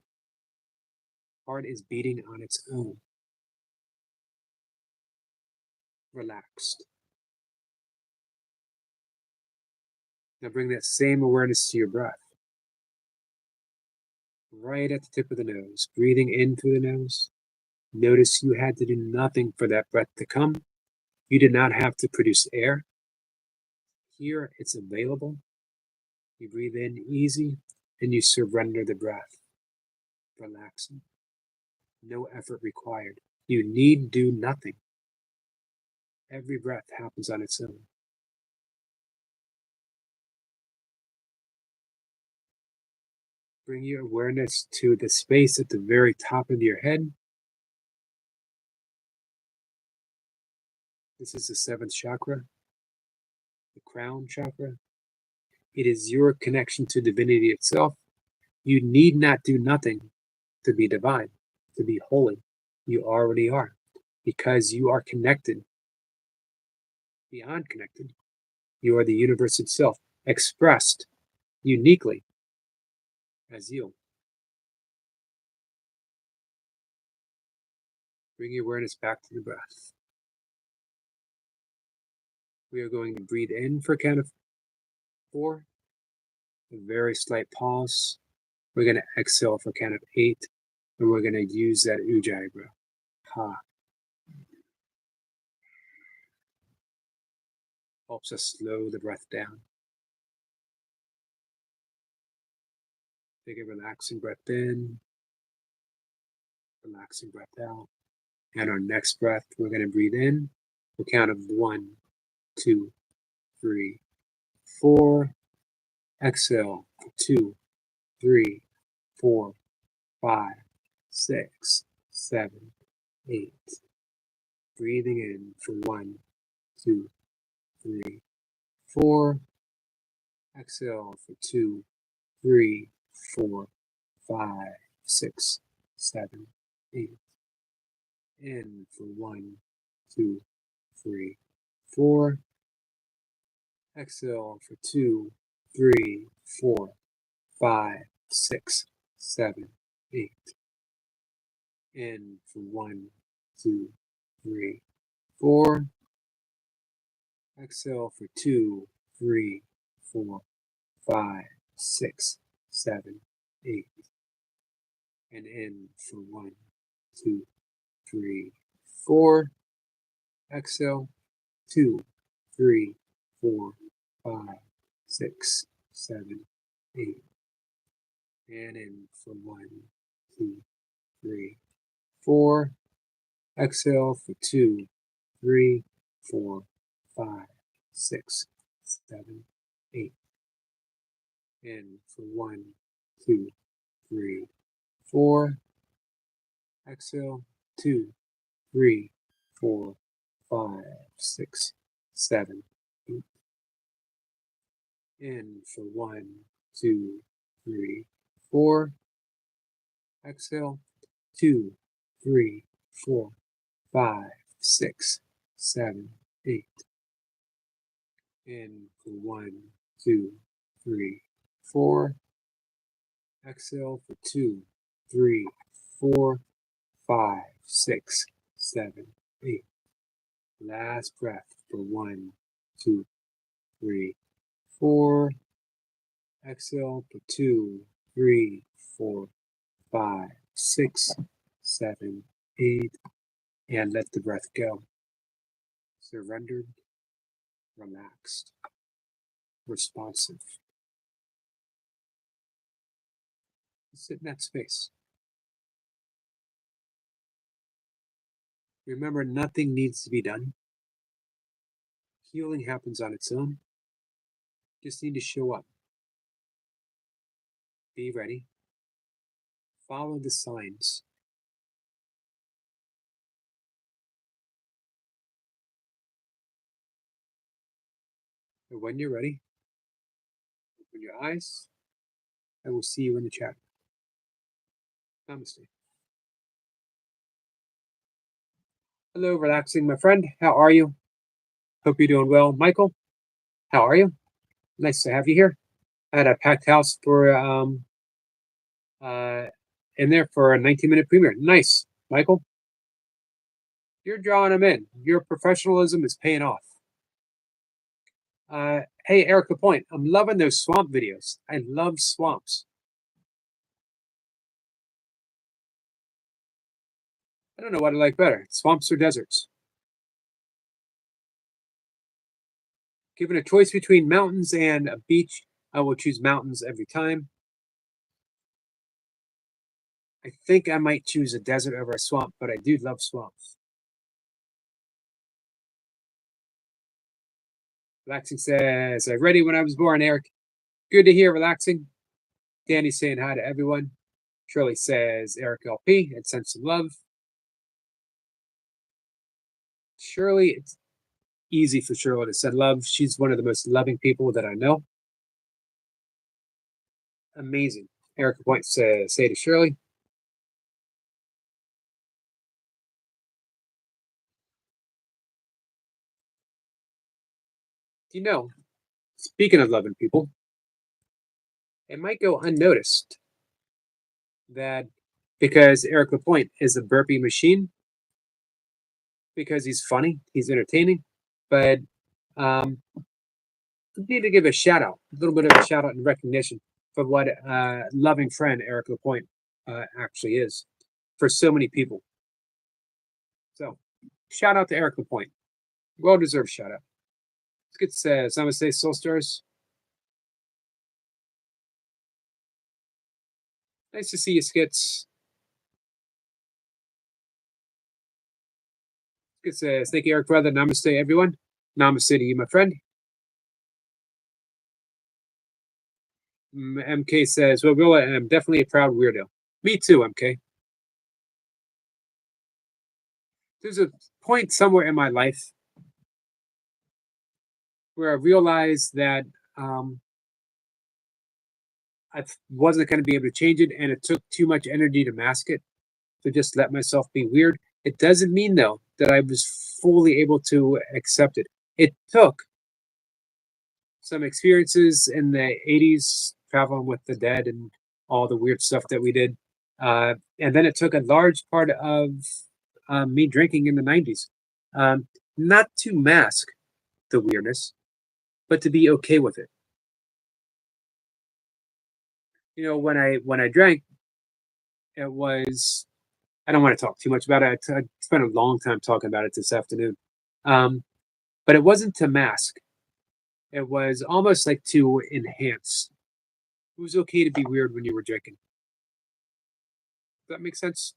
Heart is beating on its own. Relaxed. Now bring that same awareness to your breath. Right at the tip of the nose, breathing in through the nose. Notice you had to do nothing for that breath to come. You did not have to produce air. Here it's available. You breathe in easy and you surrender the breath. Relaxing. No effort required. You need do nothing. Every breath happens on its own. Bring your awareness to the space at the very top of your head. This is the seventh chakra, the crown chakra. It is your connection to divinity itself. You need not do nothing to be divine, to be holy. You already are, because you are connected, beyond connected. You are the universe itself, expressed uniquely as you. Bring your awareness back to the breath. We are going to breathe in for a count of 4. A very slight pause. We're going to exhale for a count of 8. And we're going to use that Ujjayi breath. Ha. Helps us slow the breath down. Take a relaxing breath in. Relaxing breath out. And our next breath, we're going to breathe in for a count of 1, 2, 3, 4. Exhale for 2, 3, 4, 5, 6, 7, 8. Breathing in for 1, 2, 3, 4. Exhale for 2, 3, 4, 5, 6, 7, 8. In for 1, 2, 3, 4. Exhale for 2, 3, 4, 5, 6, 7, 8. In for 1, 2, 3, 4. Exhale for 2, 3, 4, 5, 6, 7, 8. And in for 1, 2, 3, 4. Exhale, 2, 3, 4, 5, 6, 7, 8. And in for 1, 2, 3, 4. Exhale for 2, 3, 4, 5, 6, 7, 8. In for 1, 2, 3, 4. Exhale, 2, 3, 4, 5, 6, 7, 8. In for 1, 2, 3, 4. Exhale, 2, 3, 4, 5, 6, 7, 8. In for 1, 2, 3, 4. Exhale for 2, 3, 4, 5, 6, 7, 8. Last breath for 1, 2, 3, 4. Exhale for 2, 3, 4, 5, 6, 7, 8. And let the breath go. Surrendered, relaxed, responsive. Sit in that space. Remember, nothing needs to be done. Healing happens on its own. Just need to show up. Be ready. Follow the signs. And when you're ready, open your eyes. I will see you in the chat. Namaste. Hello, relaxing, my friend. How are you? Hope you're doing well. Michael, how are you? Nice to have you here. I had a packed house for in there for a 19-minute premiere. Nice, Michael. You're drawing them in. Your professionalism is paying off. Hey, Eric Lapointe, I'm loving those swamp videos. I love swamps. I don't know what I like better, swamps or deserts. Given a choice between mountains and a beach, I will choose mountains every time. I think I might choose a desert over a swamp, but I do love swamps. Relaxing says, I'm ready when I was born, Eric. Good to hear, relaxing. Danny's saying hi to everyone. Shirley says, Eric LP, and send some love. Shirley, it's easy for Shirley to send love. She's one of the most loving people that I know. Amazing. Eric Point says, say to Shirley. You know, speaking of loving people, it might go unnoticed that because Eric Lapointe is a burpee machine, because he's funny, he's entertaining, but we need to give a shout out, a little bit of a shout out and recognition for what a loving friend Eric Lapointe actually is for so many people. So, shout out to Eric Lapointe. Well deserved shout out. Let's get Namaste Soul Stars. Nice to see you, Skits. Skits says, thank you, Eric, brother. Namaste, everyone. Namaste to you, my friend. MK says, well, Willa, I'm definitely a proud weirdo. Me too, MK. There's a point somewhere in my life where I realized that I wasn't going to be able to change it, and it took too much energy to mask it, to just let myself be weird. It doesn't mean, though, that I was fully able to accept it. It took some experiences in the 80s, traveling with the dead and all the weird stuff that we did. And then it took a large part of me drinking in the 90s. Not to mask the weirdness, but to be okay with it. You know, when I drank, it was, I don't want to talk too much about it. I spent a long time talking about it this afternoon. But it wasn't to mask. It was almost like to enhance. It was okay to be weird when you were drinking. Does that make sense?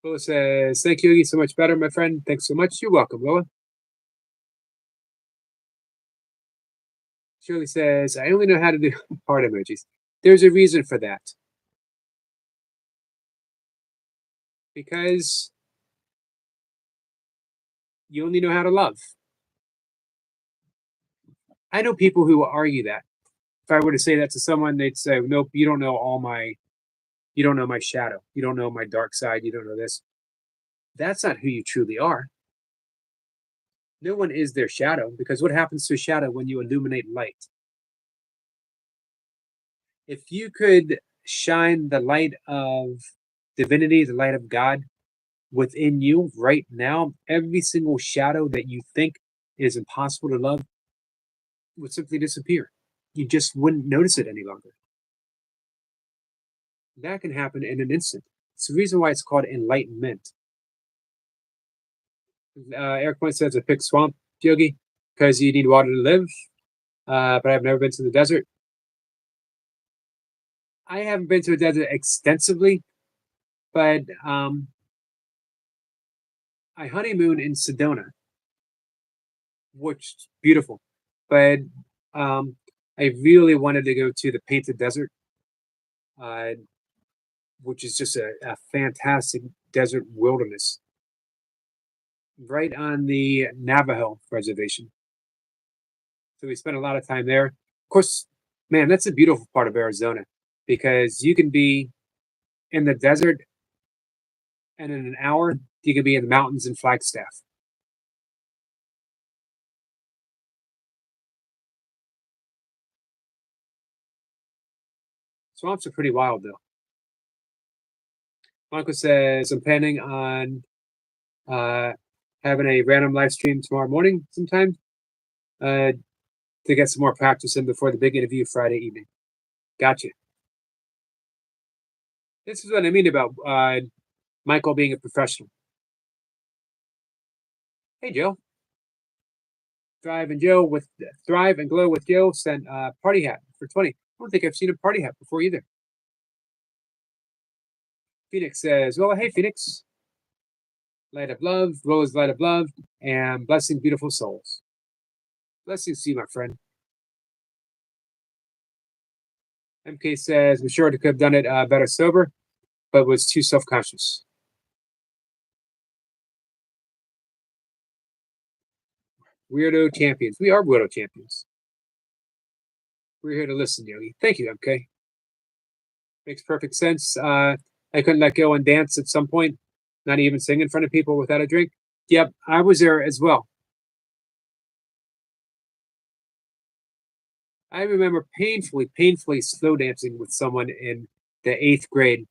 Willa says, thank you, Yogi, so much better, my friend. Thanks so much. You're welcome, Willa. Shirley says, I only know how to do heart emojis. There's a reason for that. Because you only know how to love. I know people who will argue that. If I were to say that to someone, they'd say, nope, you don't know my shadow. You don't know my dark side. You don't know this. That's not who you truly are. No one is their shadow, because what happens to a shadow when you illuminate light? If you could shine the light of divinity, the light of God within you right now, every single shadow that you think is impossible to love would simply disappear. You just wouldn't notice it any longer. That can happen in an instant. It's the reason why it's called enlightenment. Eric Point says, I picked swamp, Yogi, because you need water to live, but I've never been to the desert. I haven't been to a desert extensively, but I honeymoon in Sedona, which is beautiful. But I really wanted to go to the Painted Desert, which is just a fantastic desert wilderness right on the Navajo reservation. So we spent a lot of time there. Of course, man, that's a beautiful part of Arizona, because you can be in the desert and in an hour you can be in the mountains in Flagstaff. Swamps are pretty wild, though. Michael says, I'm planning on having a random live stream tomorrow morning sometime to get some more practice in before the big interview Friday evening. Gotcha. This is what I mean about Michael being a professional. Hey, Joe. Thrive and Glow with Joe sent party hat for 20. I don't think I've seen a party hat before either. Phoenix says, well, hey, Phoenix. Light of love, Rose, light of love, and blessing beautiful souls. Blessings to you, my friend. MK says, I'm sure I could have done it better sober, but was too self-conscious. Weirdo champions. We are weirdo champions. We're here to listen, Yogi. Thank you, MK. Makes perfect sense. I couldn't let go and dance at some point, not even sing in front of people without a drink. Yep, I was there as well. I remember painfully slow dancing with someone in the 8th grade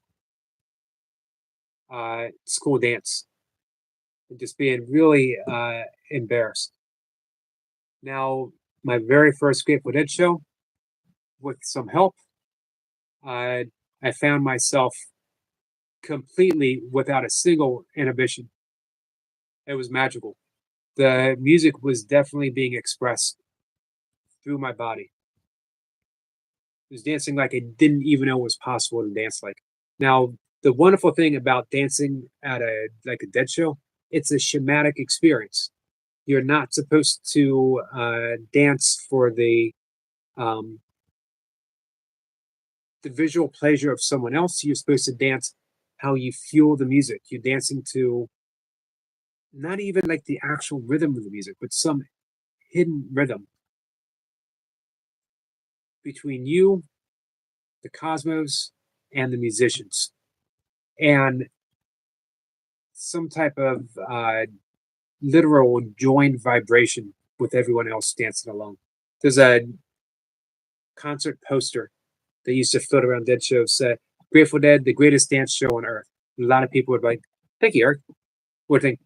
school dance and just being really embarrassed. Now, my very first Grateful Dead show, with some help, I found myself completely without a single inhibition. It was magical. The music was definitely being expressed through my body. I was dancing like I didn't even know it was possible to dance like. Now, the wonderful thing about dancing at a Dead show, it's a shamanic experience. You're not supposed to dance for the visual pleasure of someone else. You're supposed to dance how you feel the music. You're dancing to not even like the actual rhythm of the music, but some hidden rhythm between you, the cosmos, and the musicians, and some type of literal joined vibration with everyone else dancing along. There's a concert poster that used to float around Dead shows said, Grateful Dead, the greatest dance show on earth. And a lot of people would be like, thank you, Eric. Would think,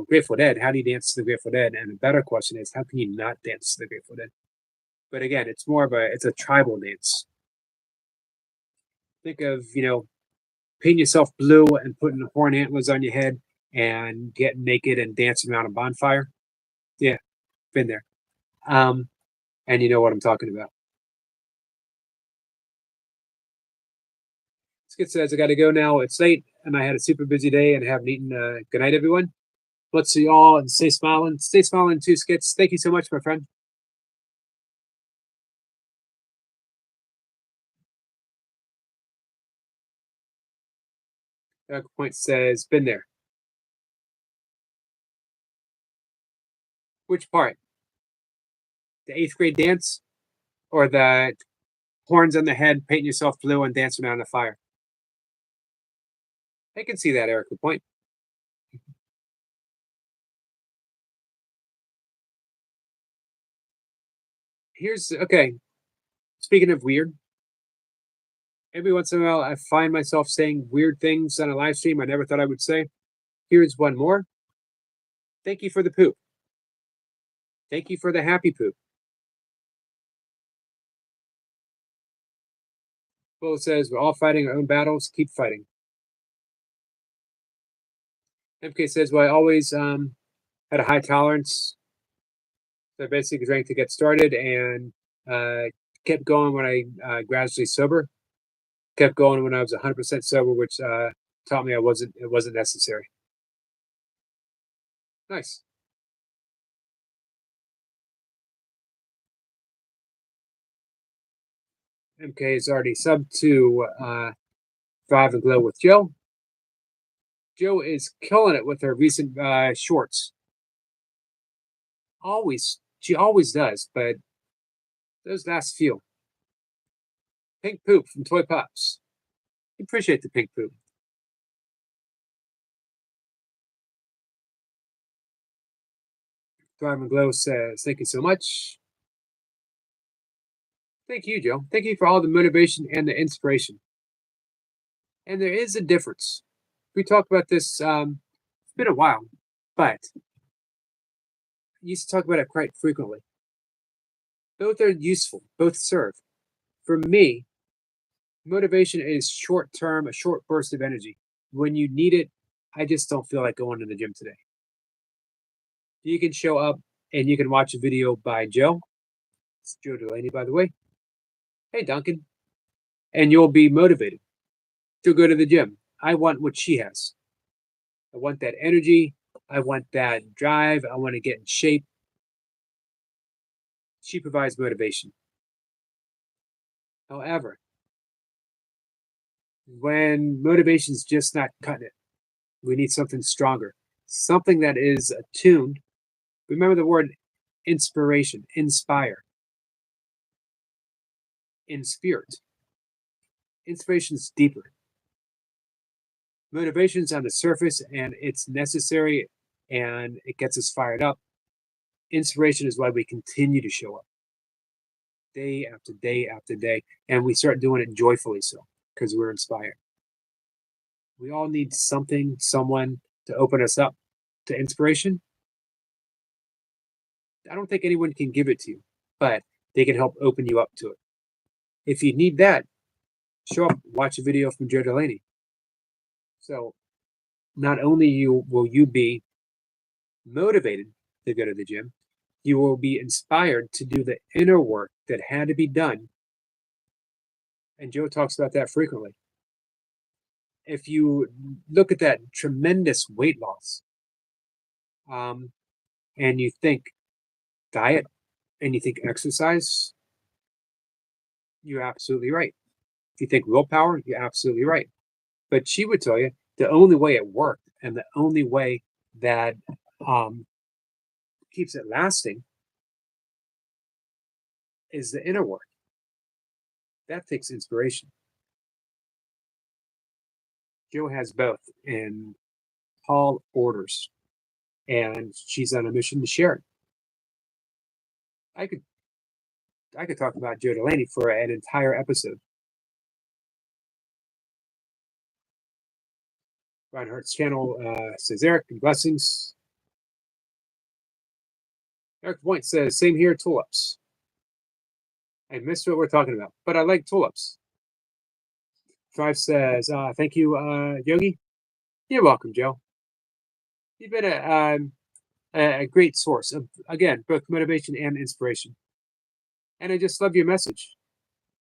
Grateful Dead, how do you dance to the Grateful Dead? And the better question is, how can you not dance to the Grateful Dead? But again, it's a tribal dance. Think of, painting yourself blue and putting horn antlers on your head and getting naked and dancing around a bonfire. Yeah, been there. And you know what I'm talking about. Skit says, I got to go now. It's late, and I had a super busy day and haven't eaten. Good night, everyone. Let's see y'all and stay smiling. Stay smiling too, Skits. Thank you so much, my friend. Point says, been there. Which part? The 8th grade dance or the horns on the head, painting yourself blue and dancing around the fire? I can see that, Eric. Good point. Okay. Speaking of weird, every once in a while I find myself saying weird things on a live stream I never thought I would say. Here's one more. Thank you for the poop. Thank you for the happy poop. Bull says, we're all fighting our own battles. Keep fighting. MK says, well, I always had a high tolerance. So I basically drank to get started and kept going when I gradually sober. Kept going when I was 100% sober, which taught me it wasn't necessary. Nice. MK is already subbed to Thrive and Glow with Joe. Joe is killing it with her recent shorts. She always does, but those last few. Pink poop from Toy Pops. Appreciate the pink poop. Thrive and Glow says, thank you so much. Thank you, Joe. Thank you for all the motivation and the inspiration. And there is a difference. We talked about this, it's been a while. But I used to talk about it quite frequently. Both are useful, both serve. For me, motivation is short term, a short burst of energy. When you need it, I just don't feel like going to the gym today. You can show up and you can watch a video by Joe. It's Joe Delaney, by the way. Hey, Duncan. And you'll be motivated to go to the gym. I want what she has. I want that energy. I want that drive. I want to get in shape. She provides motivation. However, when motivation's just not cutting it, we need something stronger, something that is attuned. Remember the word inspiration, inspire, in spirit. Inspiration's deeper. Motivation's on the surface and it's necessary and it gets us fired up. Inspiration is why we continue to show up day after day after day, and we start doing it joyfully so because we're inspired. We all need something, someone to open us up to inspiration. I don't think anyone can give it to you, but they can help open you up to it. If you need that, show up, watch a video from Joe Delaney. So not only will you be motivated to go to the gym, you will be inspired to do the inner work that had to be done. And Joe talks about that frequently. If you look at that tremendous weight loss, and you think diet and you think exercise, you're absolutely right. If you think willpower, you're absolutely right. But she would tell you the only way it worked and the only way that keeps it lasting is the inner work. That takes inspiration. Joe has both in tall orders, and she's on a mission to share it. I could talk about Joe Delaney for an entire episode. Reinhardt's channel says Eric and blessings. Eric Point says same here, tulips. I missed what we're talking about, but I like tulips. Thrive says thank you, Yogi. You're welcome, Joe. You've been a great source of, again, both motivation and inspiration. And I just love your message.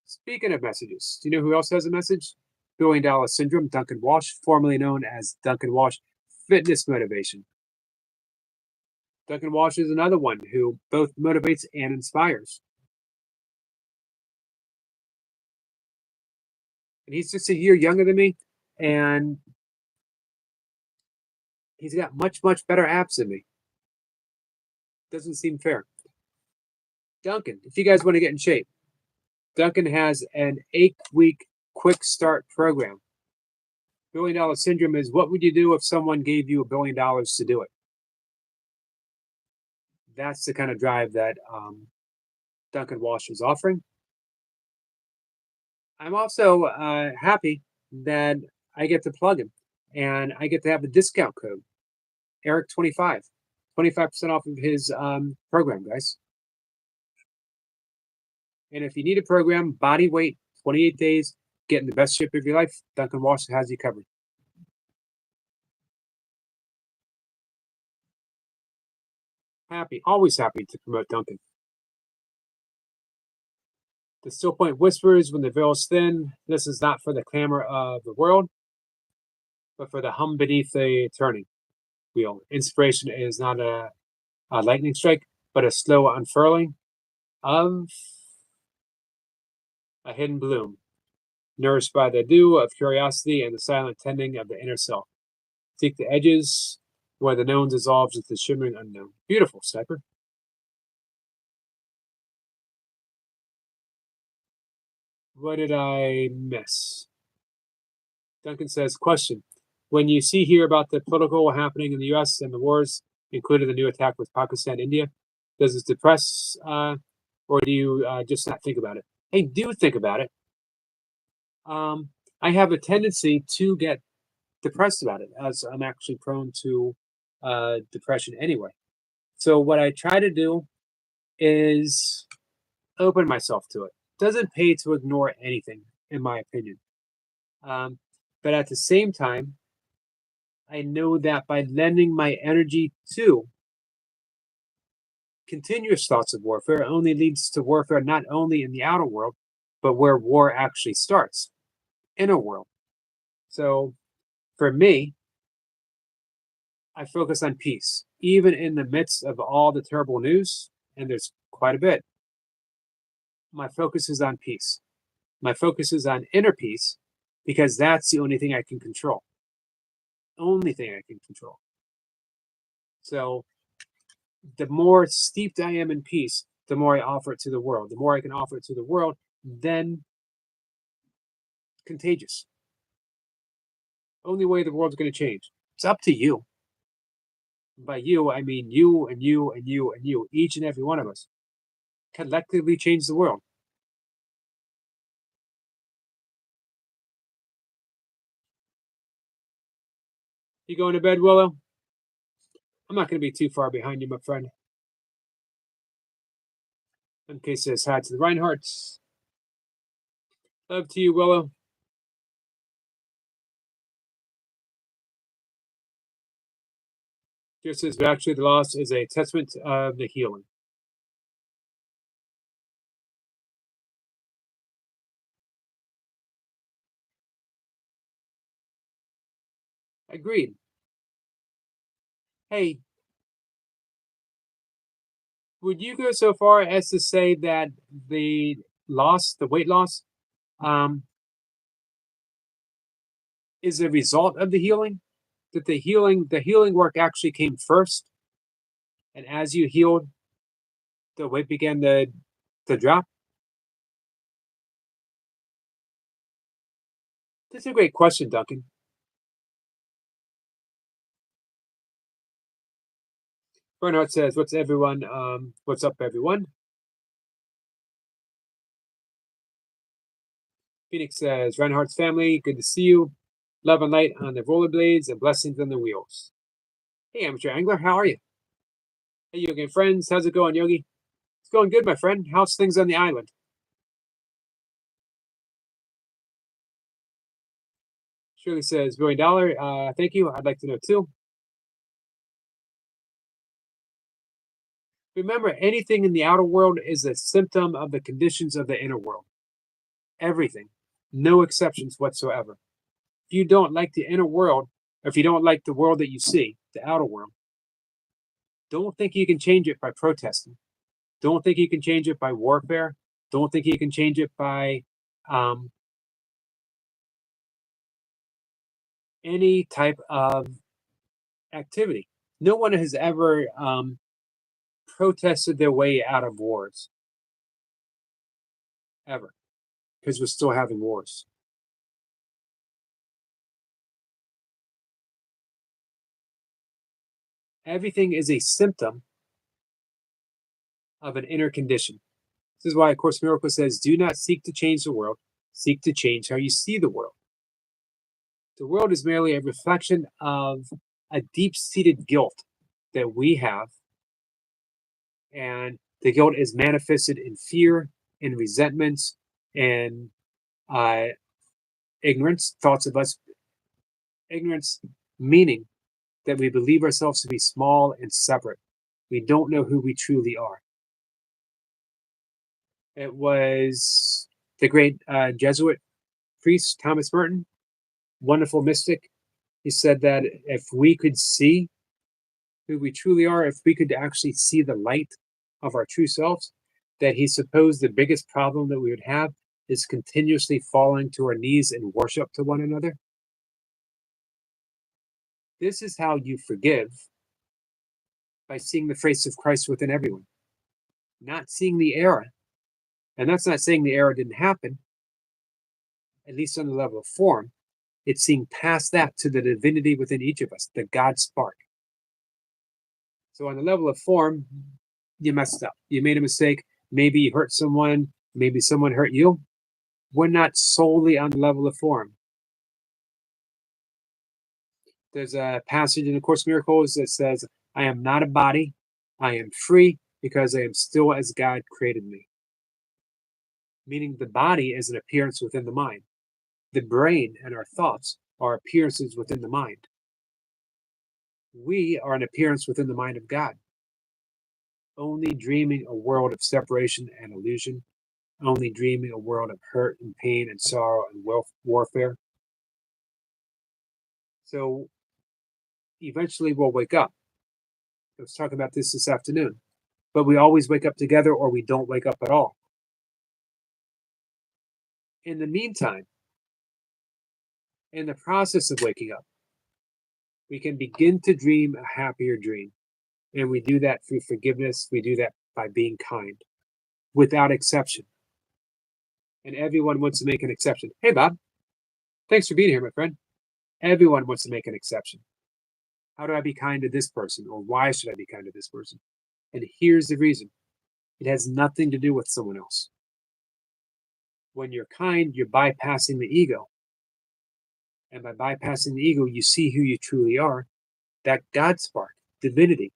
Speaking of messages, do you know who else has a message? $1 Billion Syndrome, Duncan Walsh, formerly known as Duncan Walsh Fitness Motivation. Duncan Walsh is another one who both motivates and inspires. And he's just a year younger than me, and he's got much, much better abs than me. Doesn't seem fair. Duncan, if you guys want to get in shape, Duncan has an 8-week quick start program. $1 Billion Syndrome is what would you do if someone gave you $1 billion to do it? That's the kind of drive that Duncan Walsh is offering. I'm also happy that I get to plug him and I get to have the discount code, Eric25, 25% off of his program, guys. And if you need a program, body weight, 28 days, get in the best shape of your life, Duncan Walsh has you covered. Happy, always happy to promote Duncan. The Still Point whispers when the veil is thin, this is not for the clamor of the world, but for the hum beneath the turning wheel. Inspiration is not a lightning strike, but a slow unfurling of a hidden bloom, nourished by the dew of curiosity and the silent tending of the inner self. Seek the edges where the known dissolves with the shimmering unknown. Beautiful, Sniper. What did I miss? Duncan says, question. When you hear about the political happening in the U.S. and the wars, including the new attack with Pakistan, India, does it depress, or do you just not think about it? I do think about it. I have a tendency to get depressed about it, as I'm actually prone to depression anyway. So what I try to do is open myself to it. Doesn't pay to ignore anything, in my opinion. But at the same time, I know that by lending my energy to continuous thoughts of warfare only leads to warfare not only in the outer world, but where war actually starts, inner world. So for me, I focus on peace, even in the midst of all the terrible news, and there's quite a bit. My focus is on peace. My focus is on inner peace because that's the only thing I can control. Only thing I can control. So the more steeped I am in peace, the more I offer it to the world. The more I can offer it to the world, then contagious. Only way the world's going to change. It's up to you. By you, I mean you and you and you and you, each and every one of us. Collectively change the world. You going to bed, Willow? I'm not going to be too far behind you, my friend. MK says hi to the Reinhardts. Love to you, Willow. Just says, but actually the loss is a testament of the healing. Agreed. Hey, would you go so far as to say that the weight loss, is a result of the healing? That the healing work actually came first, and as you healed, the weight began to drop? That's a great question, Duncan. Bernhardt says, "What's everyone? What's up, everyone?" Phoenix says, "Reinhardt's family, good to see you. Love and light on the rollerblades and blessings on the wheels." Hey, amateur angler, how are you? Hey, Yogi and friends, how's it going, Yogi? It's going good, my friend. How's things on the island? Shirley says, $1 billion. Thank you. I'd like to know too. Remember, anything in the outer world is a symptom of the conditions of the inner world. Everything. No exceptions whatsoever. If you don't like the inner world, or if you don't like the world that you see, the outer world, don't think you can change it by protesting. Don't think you can change it by warfare. Don't think you can change it by any type of activity. No one has ever protested their way out of wars. Ever. Because we're still having wars. Everything is a symptom of an inner condition. This is why A Course in Miracles says, do not seek to change the world, seek to change how you see the world. The world is merely a reflection of a deep-seated guilt that we have, and the guilt is manifested in fear, in resentments, and ignorance, thoughts of us. Ignorance meaning that we believe ourselves to be small and separate. We don't know who we truly are. It was the great Jesuit priest, Thomas Merton, wonderful mystic. He said that if we could see who we truly are, if we could actually see the light of our true selves, that he supposed the biggest problem that we would have is continuously falling to our knees in worship to one another. This is how you forgive, by seeing the face of Christ within everyone, not seeing the error. And that's not saying the error didn't happen, at least on the level of form. It's seeing past that to the divinity within each of us, the God spark. So on the level of form, you messed up. You made a mistake. Maybe you hurt someone. Maybe someone hurt you. We're not solely on the level of form. There's a passage in the Course in Miracles that says, I am not a body. I am free because I am still as God created me. Meaning the body is an appearance within the mind. The brain and our thoughts are appearances within the mind. We are an appearance within the mind of God. Only dreaming a world of separation and illusion. Only dreaming a world of hurt and pain and sorrow and warfare. So eventually we'll wake up. I was talking about this afternoon. But we always wake up together or we don't wake up at all. In the meantime, in the process of waking up, we can begin to dream a happier dream. And we do that through forgiveness. We do that by being kind, without exception. And everyone wants to make an exception. Hey, Bob. Thanks for being here, my friend. Everyone wants to make an exception. How do I be kind to this person? Or why should I be kind to this person? And here's the reason. It has nothing to do with someone else. When you're kind, you're bypassing the ego. And by bypassing the ego, you see who you truly are. That God spark, divinity.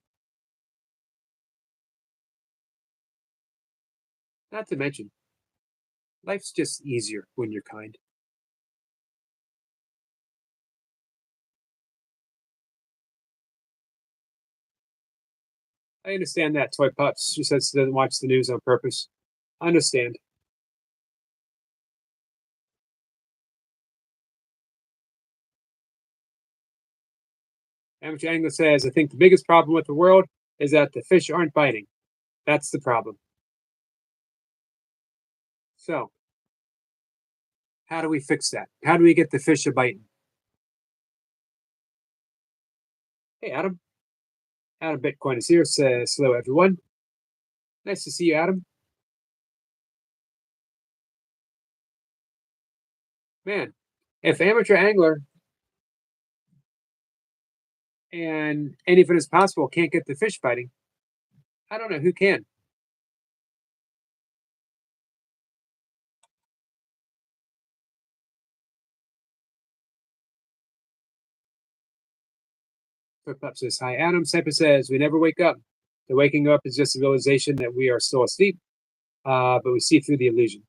Not to mention, life's just easier when you're kind. I understand that, Toy Pups. She says she doesn't watch the news on purpose. I understand. Amateur Angler says, I think the biggest problem with the world is that the fish aren't biting. That's the problem. So, how do we fix that? How do we get the fish a biting? Hey, Adam. Adam Bitcoin is here. Says, hello, everyone. Nice to see you, Adam. Man, if Amateur Angler and anything is possible can't get the fish biting, I don't know who can. Pup says, hi, Adam. Semper says, we never wake up. The waking up is just a realization that we are still asleep, but we see through the illusion.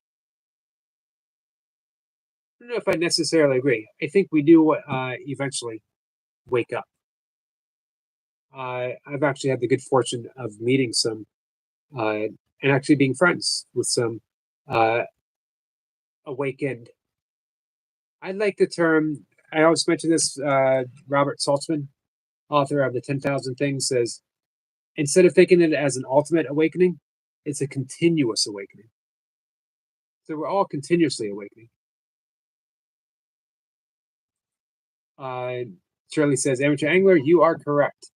I don't know if I necessarily agree. I think we do eventually wake up. I've actually had the good fortune of meeting some and actually being friends with some awakened. I like the term, I always mention this, Robert Saltzman, author of the 10,000 Things, says, instead of thinking it as an ultimate awakening, it's a continuous awakening. So we're all continuously awakening. Shirley says, Amateur Angler, you are correct.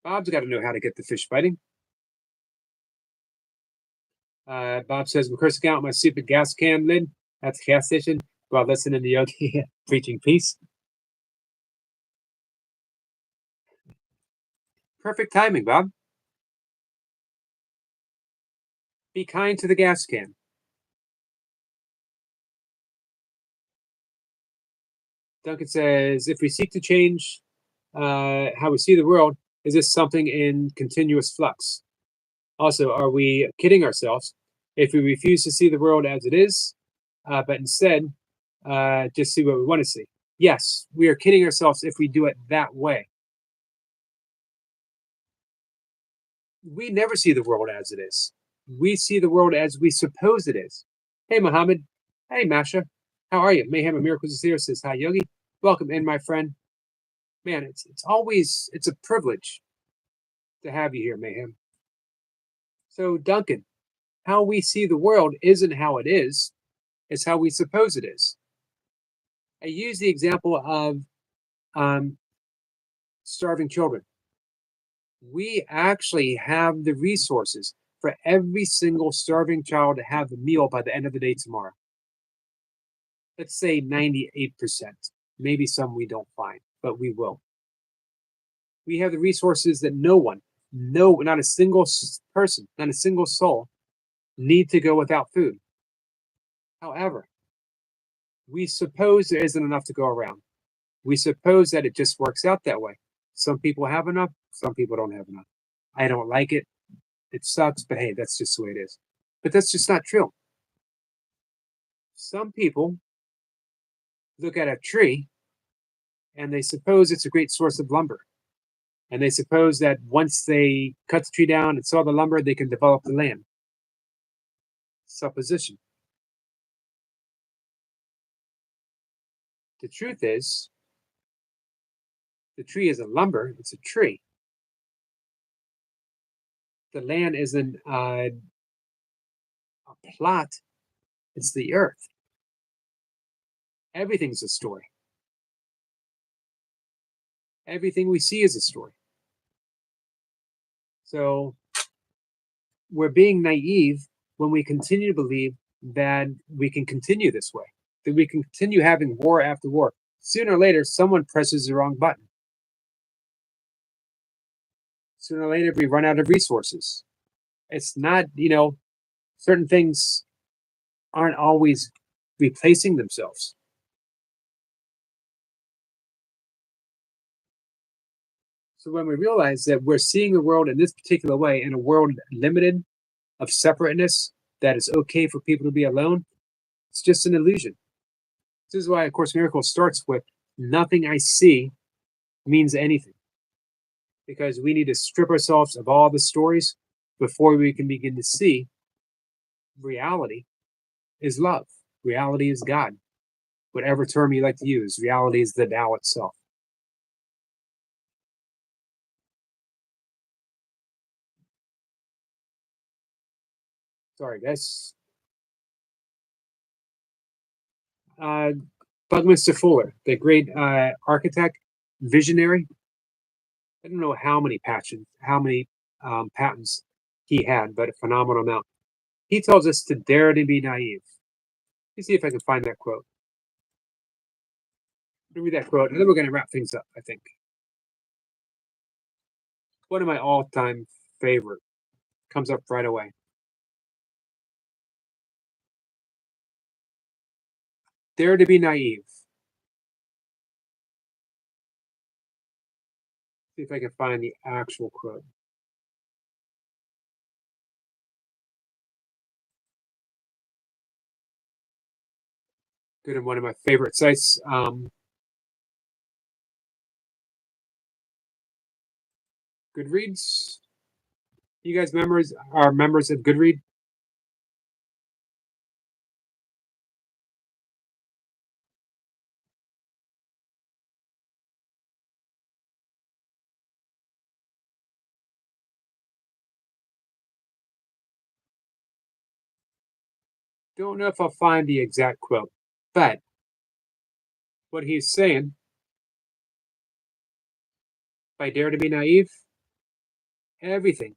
Bob's got to know how to get the fish biting. Bob says, I'm cursing out my stupid gas can lid at the gas station while listening to Yogi preaching peace. Perfect timing, Bob. Be kind to the gas can. Duncan says, if we seek to change how we see the world, is this something in continuous flux? Also, are we kidding ourselves if we refuse to see the world as it is, but instead just see what we want to see? Yes, we are kidding ourselves if we do it that way. We never see the world as it is. We see the world as we suppose it is. Hey, Muhammad. Hey, Masha. How are you? Mayhem of Miracles is here. Says, hi, Yogi. Welcome in, my friend. Man, it's a privilege to have you here, Mayhem. So, Duncan, how we see the world isn't how it is, it's how we suppose it is. I use the example of starving children. We actually have the resources for every single starving child to have a meal by the end of the day tomorrow. Let's say 98%. Maybe some we don't find, but we will. We have the resources that not a single person, not a single soul need to go without food. However, We suppose there isn't enough to go around. We suppose that it just works out that way. Some people have enough, some people don't have enough. I don't like it. It sucks, but hey, that's just the way it is. But that's just not true. Some people look at a tree and they suppose it's a great source of lumber. And they suppose that once they cut the tree down and saw the lumber, they can develop the land. Supposition. The truth is, the tree isn't lumber, it's a tree. The land isn't a plot, it's the earth. Everything's a story. Everything we see is a story. So we're being naive when we continue to believe that we can continue this way, that we can continue having war after war. Sooner or later, someone presses the wrong button. Sooner or later, we run out of resources. It's not, certain things aren't always replacing themselves. So when we realize that we're seeing the world in this particular way, in a world limited of separateness, that it's okay for people to be alone, it's just an illusion. This is why A Course in Miracles starts with, nothing I see means anything. Because we need to strip ourselves of all the stories before we can begin to see reality is love. Reality is God. Whatever term you like to use, reality is the Tao itself. Sorry, guys. Buckminster Fuller, the great architect, visionary. I don't know how many patents he had, but a phenomenal amount. He tells us to dare to be naive. Let me see if I can find that quote. Let me read that quote, and then we're going to wrap things up, I think. One of my all-time favorite. Comes up right away. Dare to be naive. See if I can find the actual quote. Good, and one of my favorite sites. Goodreads. You guys are members of Goodreads? Don't know if I'll find the exact quote, but what he's saying, by dare to be naive, everything,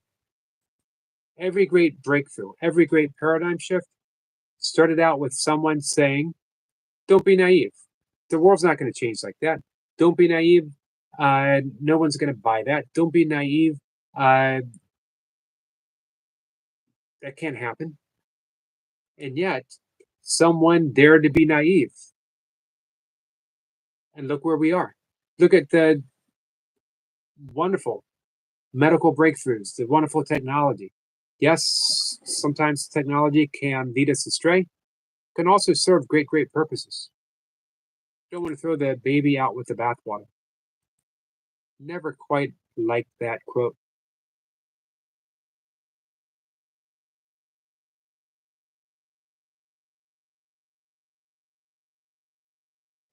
every great breakthrough, every great paradigm shift started out with someone saying, don't be naive. The world's not going to change like that. Don't be naive. No one's going to buy that. Don't be naive. That can't happen. And yet, someone dared to be naive. And look where we are. Look at the wonderful medical breakthroughs, the wonderful technology. Yes, sometimes technology can lead us astray, can also serve great, great purposes. Don't want to throw the baby out with the bathwater. Never quite liked that quote.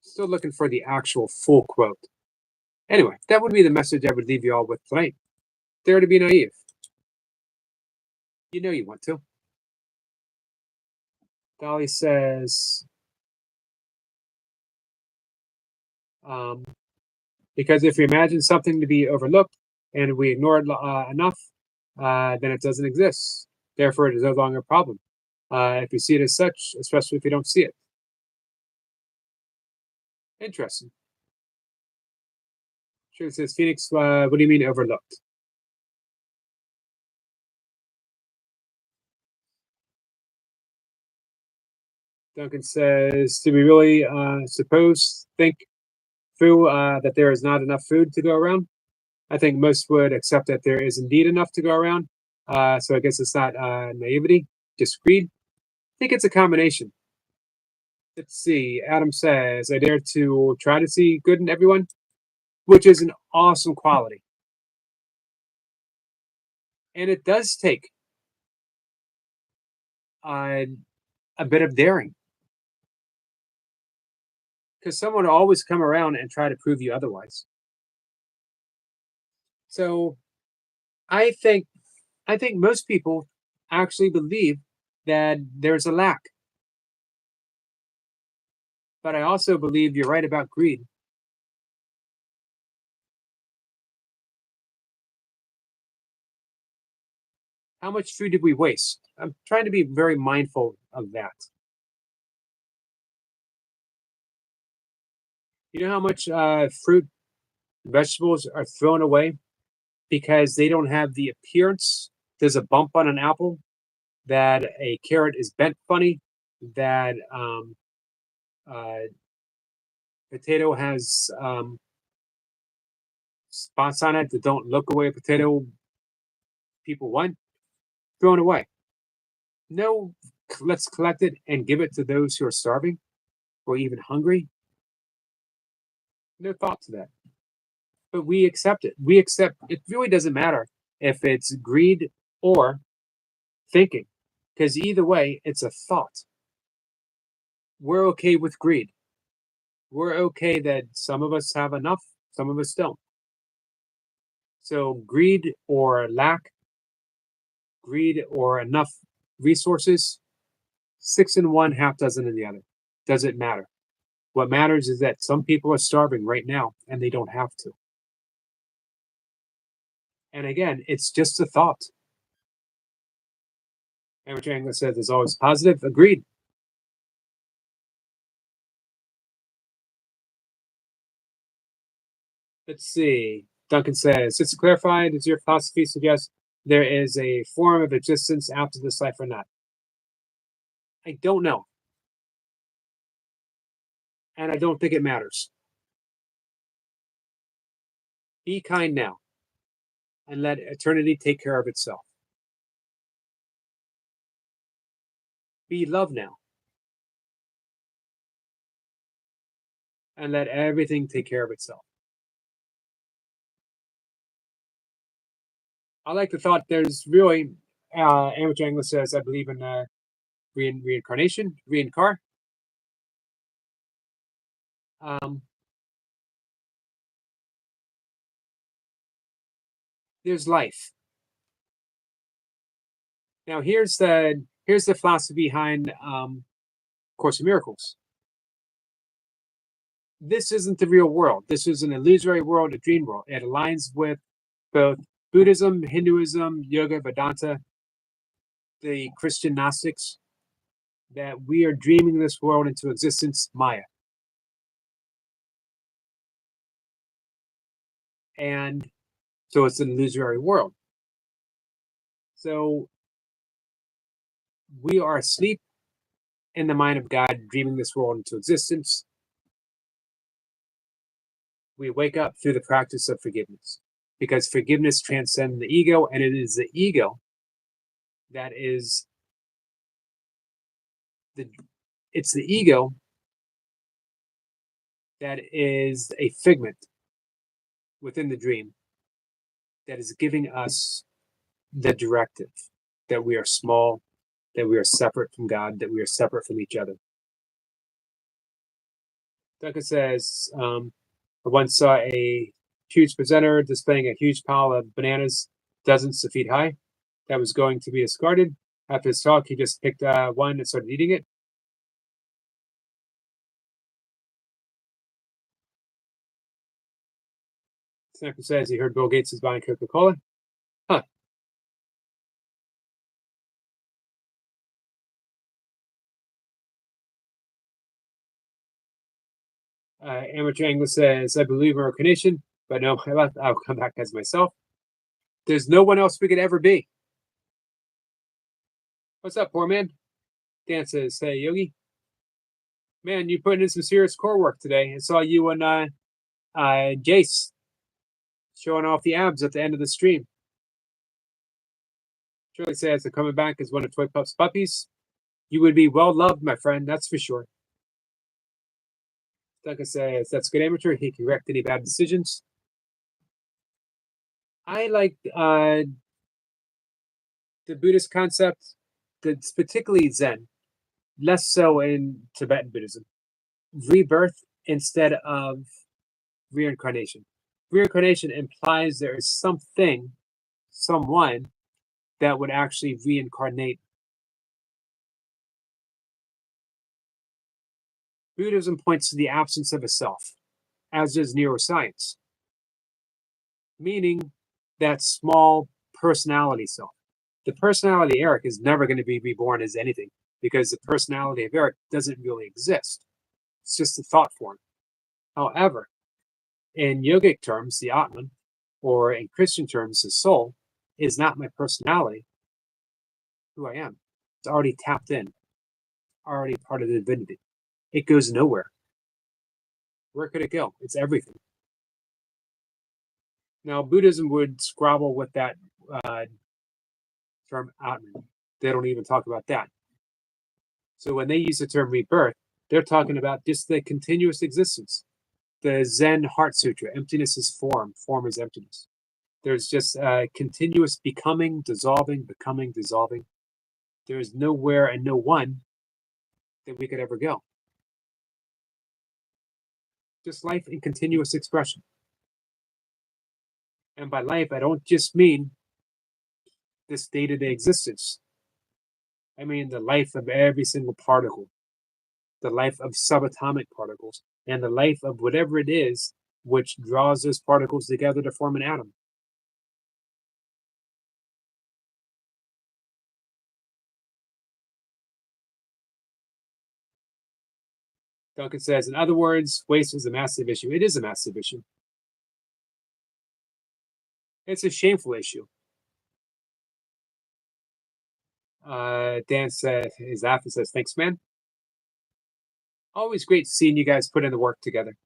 Still looking for the actual full quote. Anyway, that would be the message I would leave you all with tonight. Dare to be naive. You know you want to. Dolly says, because if we imagine something to be overlooked and we ignore it enough, then it doesn't exist. Therefore, it is no longer a problem. If you see it as such, especially if you don't see it. Interesting. Sure, it says, Phoenix, what do you mean overlooked? Duncan says, do we really think through that there is not enough food to go around? I think most would accept that there is indeed enough to go around. So I guess it's not naivety, just greed. I think it's a combination. Let's see. Adam says, I dare to try to see good in everyone, which is an awesome quality. And it does take a bit of daring. Because someone will always come around and try to prove you otherwise. So I think most people actually believe that there's a lack. But I also believe you're right about greed. How much food did we waste? I'm trying to be very mindful of that. You know how much fruit, vegetables are thrown away because they don't have the appearance? There's a bump on an apple, that a carrot is bent funny, that potato has spots on it that don't look the way a potato people want, thrown away. No, let's collect it and give it to those who are starving or even hungry. No thought to that. But we accept it. We accept it. Really doesn't matter if it's greed or thinking, because either way, it's a thought. We're okay with greed. We're okay that some of us have enough, some of us don't. So greed or lack, greed or enough resources, 6 in one, half dozen in the other. Doesn't matter. What matters is that some people are starving right now and they don't have to. And again, it's just a thought. Amateur Angler says there's always positive. Agreed. Let's see. Duncan says, just to clarify, does your philosophy suggest there is a form of existence after this life or not? I don't know. And I don't think it matters. Be kind now and let eternity take care of itself. Be love now and let everything take care of itself. I like the thought there's really, Amateur Angler says, I believe in reincarnation, reincarn. There's life. Now here's the philosophy behind Course in Miracles. This isn't the real world. This is an illusory world, a dream world. It aligns with both Buddhism, Hinduism, Yoga, Vedanta, the Christian Gnostics, that we are dreaming this world into existence, Maya. And so it's an illusory world. So we are asleep in the mind of God, dreaming this world into existence. We wake up through the practice of forgiveness, because forgiveness transcends the ego, and it is the ego that is it's the ego that is a figment within the dream that is giving us the directive that we are small, that we are separate from God, that we are separate from each other. Duncan says, I once saw a huge presenter displaying a huge pile of bananas dozens of feet high that was going to be discarded. After his talk, he just picked one and started eating it. Duncan says he heard Bill Gates is buying Coca-Cola. Huh. Amateur Angler says, I believe in reincarnation, but no, I'll come back as myself. There's no one else we could ever be. What's up, poor man? Dan says, hey, Yogi. Man, you put in some serious core work today. I saw you and Jace showing off the abs at the end of the stream. Shirley says they're coming back as one of Toy Pup's puppies. You would be well loved, my friend, that's for sure. Duncan says that's good amateur. He can correct any bad decisions. I like the Buddhist concept, that's particularly Zen, less so in Tibetan Buddhism. Rebirth instead of reincarnation. Reincarnation implies there is something, someone that would actually reincarnate. Buddhism points to the absence of a self, as does neuroscience, meaning that small personality self. The personality of Eric is never going to be reborn as anything because the personality of Eric doesn't really exist. It's just a thought form. However, in yogic terms, the Atman, or in Christian terms, the soul, is not my personality, who I am. It's already tapped in, already part of the divinity. It goes nowhere. Where could it go? It's everything. Now, Buddhism would squabble with that term Atman. They don't even talk about that. So when they use the term rebirth, they're talking about just the continuous existence. The Zen Heart Sutra, emptiness is form, form is emptiness. There's just continuous becoming, dissolving, becoming, dissolving. There is nowhere and no one that we could ever go. Just life in continuous expression. And by life, I don't just mean this day-to-day existence. I mean the life of every single particle, the life of subatomic particles, and the life of whatever it is which draws those particles together to form an atom. Duncan says, in other words, waste is a massive issue. It is a massive issue. It's a shameful issue. Dan says, his laughing says, thanks, man. Always great seeing you guys put in the work together.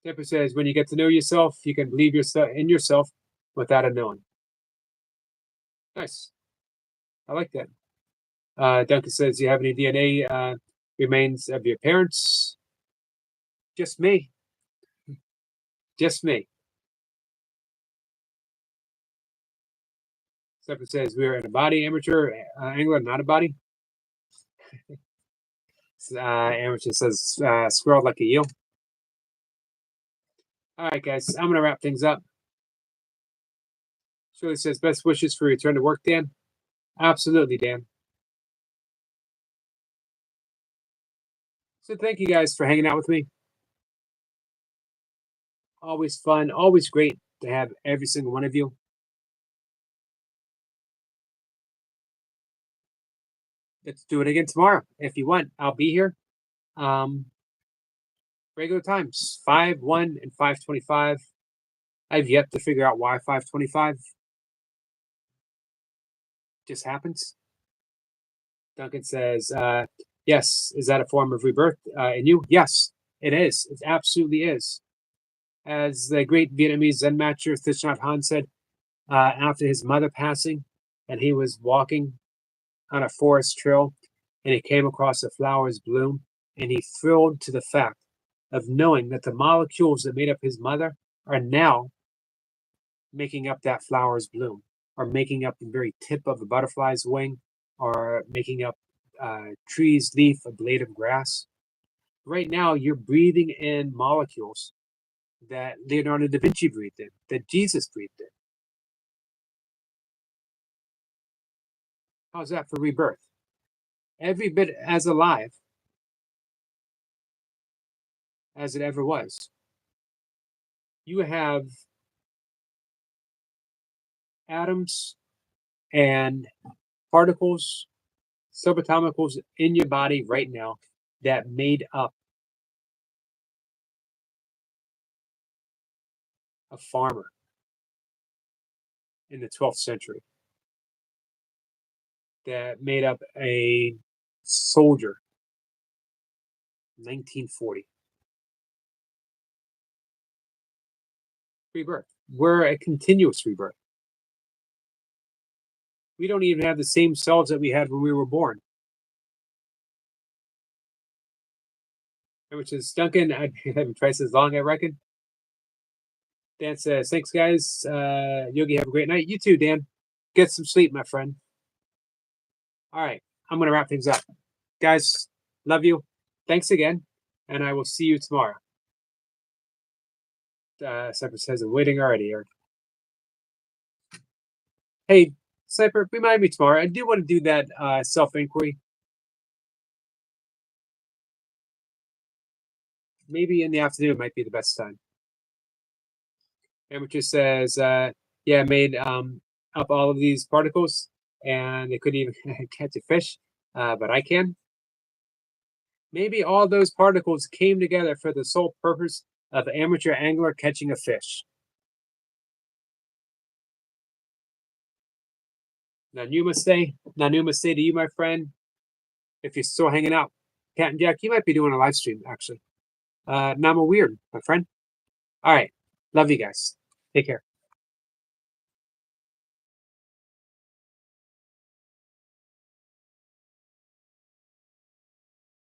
Temper says, when you get to know yourself, you can believe in yourself without a knowing. Nice. I like that. Duncan says, do you have any DNA remains of your parents? Just me. Just me. Temper says, we're in a body, amateur angler, not a body. Amateur says, squirrel like a eel. All right, guys, I'm going to wrap things up. Shirley says, best wishes for return to work, Dan. Absolutely, Dan. So thank you guys for hanging out with me. Always fun, always great to have every single one of you. Let's do it again tomorrow. If you want, I'll be here. Regular times, 5, 1, and 5:25. I've yet to figure out why 5:25. Just happens. Duncan says, yes, is that a form of rebirth in you? Yes, it is. It absolutely is. As the great Vietnamese Zen master Thich Nhat Hanh said, after his mother passing, and he was walking on a forest trail, and he came across a flower's bloom, and he thrilled to the fact of knowing that the molecules that made up his mother are now making up that flower's bloom, or making up the very tip of a butterfly's wing, or making up tree's leaf, a blade of grass. Right now, you're breathing in molecules that Leonardo da Vinci breathed in, that Jesus breathed in. How's that for rebirth? Every bit as alive as it ever was. You have atoms and particles, subatomicals in your body right now that made up a farmer in the 12th century, that made up a soldier. 1940. Rebirth. We're a continuous rebirth. We don't even have the same selves that we had when we were born. Which is Duncan. I haven't twice as long, I reckon. Dan says, thanks, guys. Yogi, have a great night. You too, Dan. Get some sleep, my friend. All right. I'm going to wrap things up. Guys, love you. Thanks again. And I will see you tomorrow. Sniper says, I'm waiting already, Eric. Hey, Sniper, remind me tomorrow. I do want to do that self-inquiry. Maybe in the afternoon might be the best time. Amateur says, yeah, I made up all of these particles and they couldn't even catch a fish, but I can. Maybe all those particles came together for the sole purpose of amateur angler catching a fish. Namaste to you, my friend. If you're still hanging out, Cat and Jack, you might be doing a live stream, actually. Nama Weird, my friend. All right. Love you guys. Take care.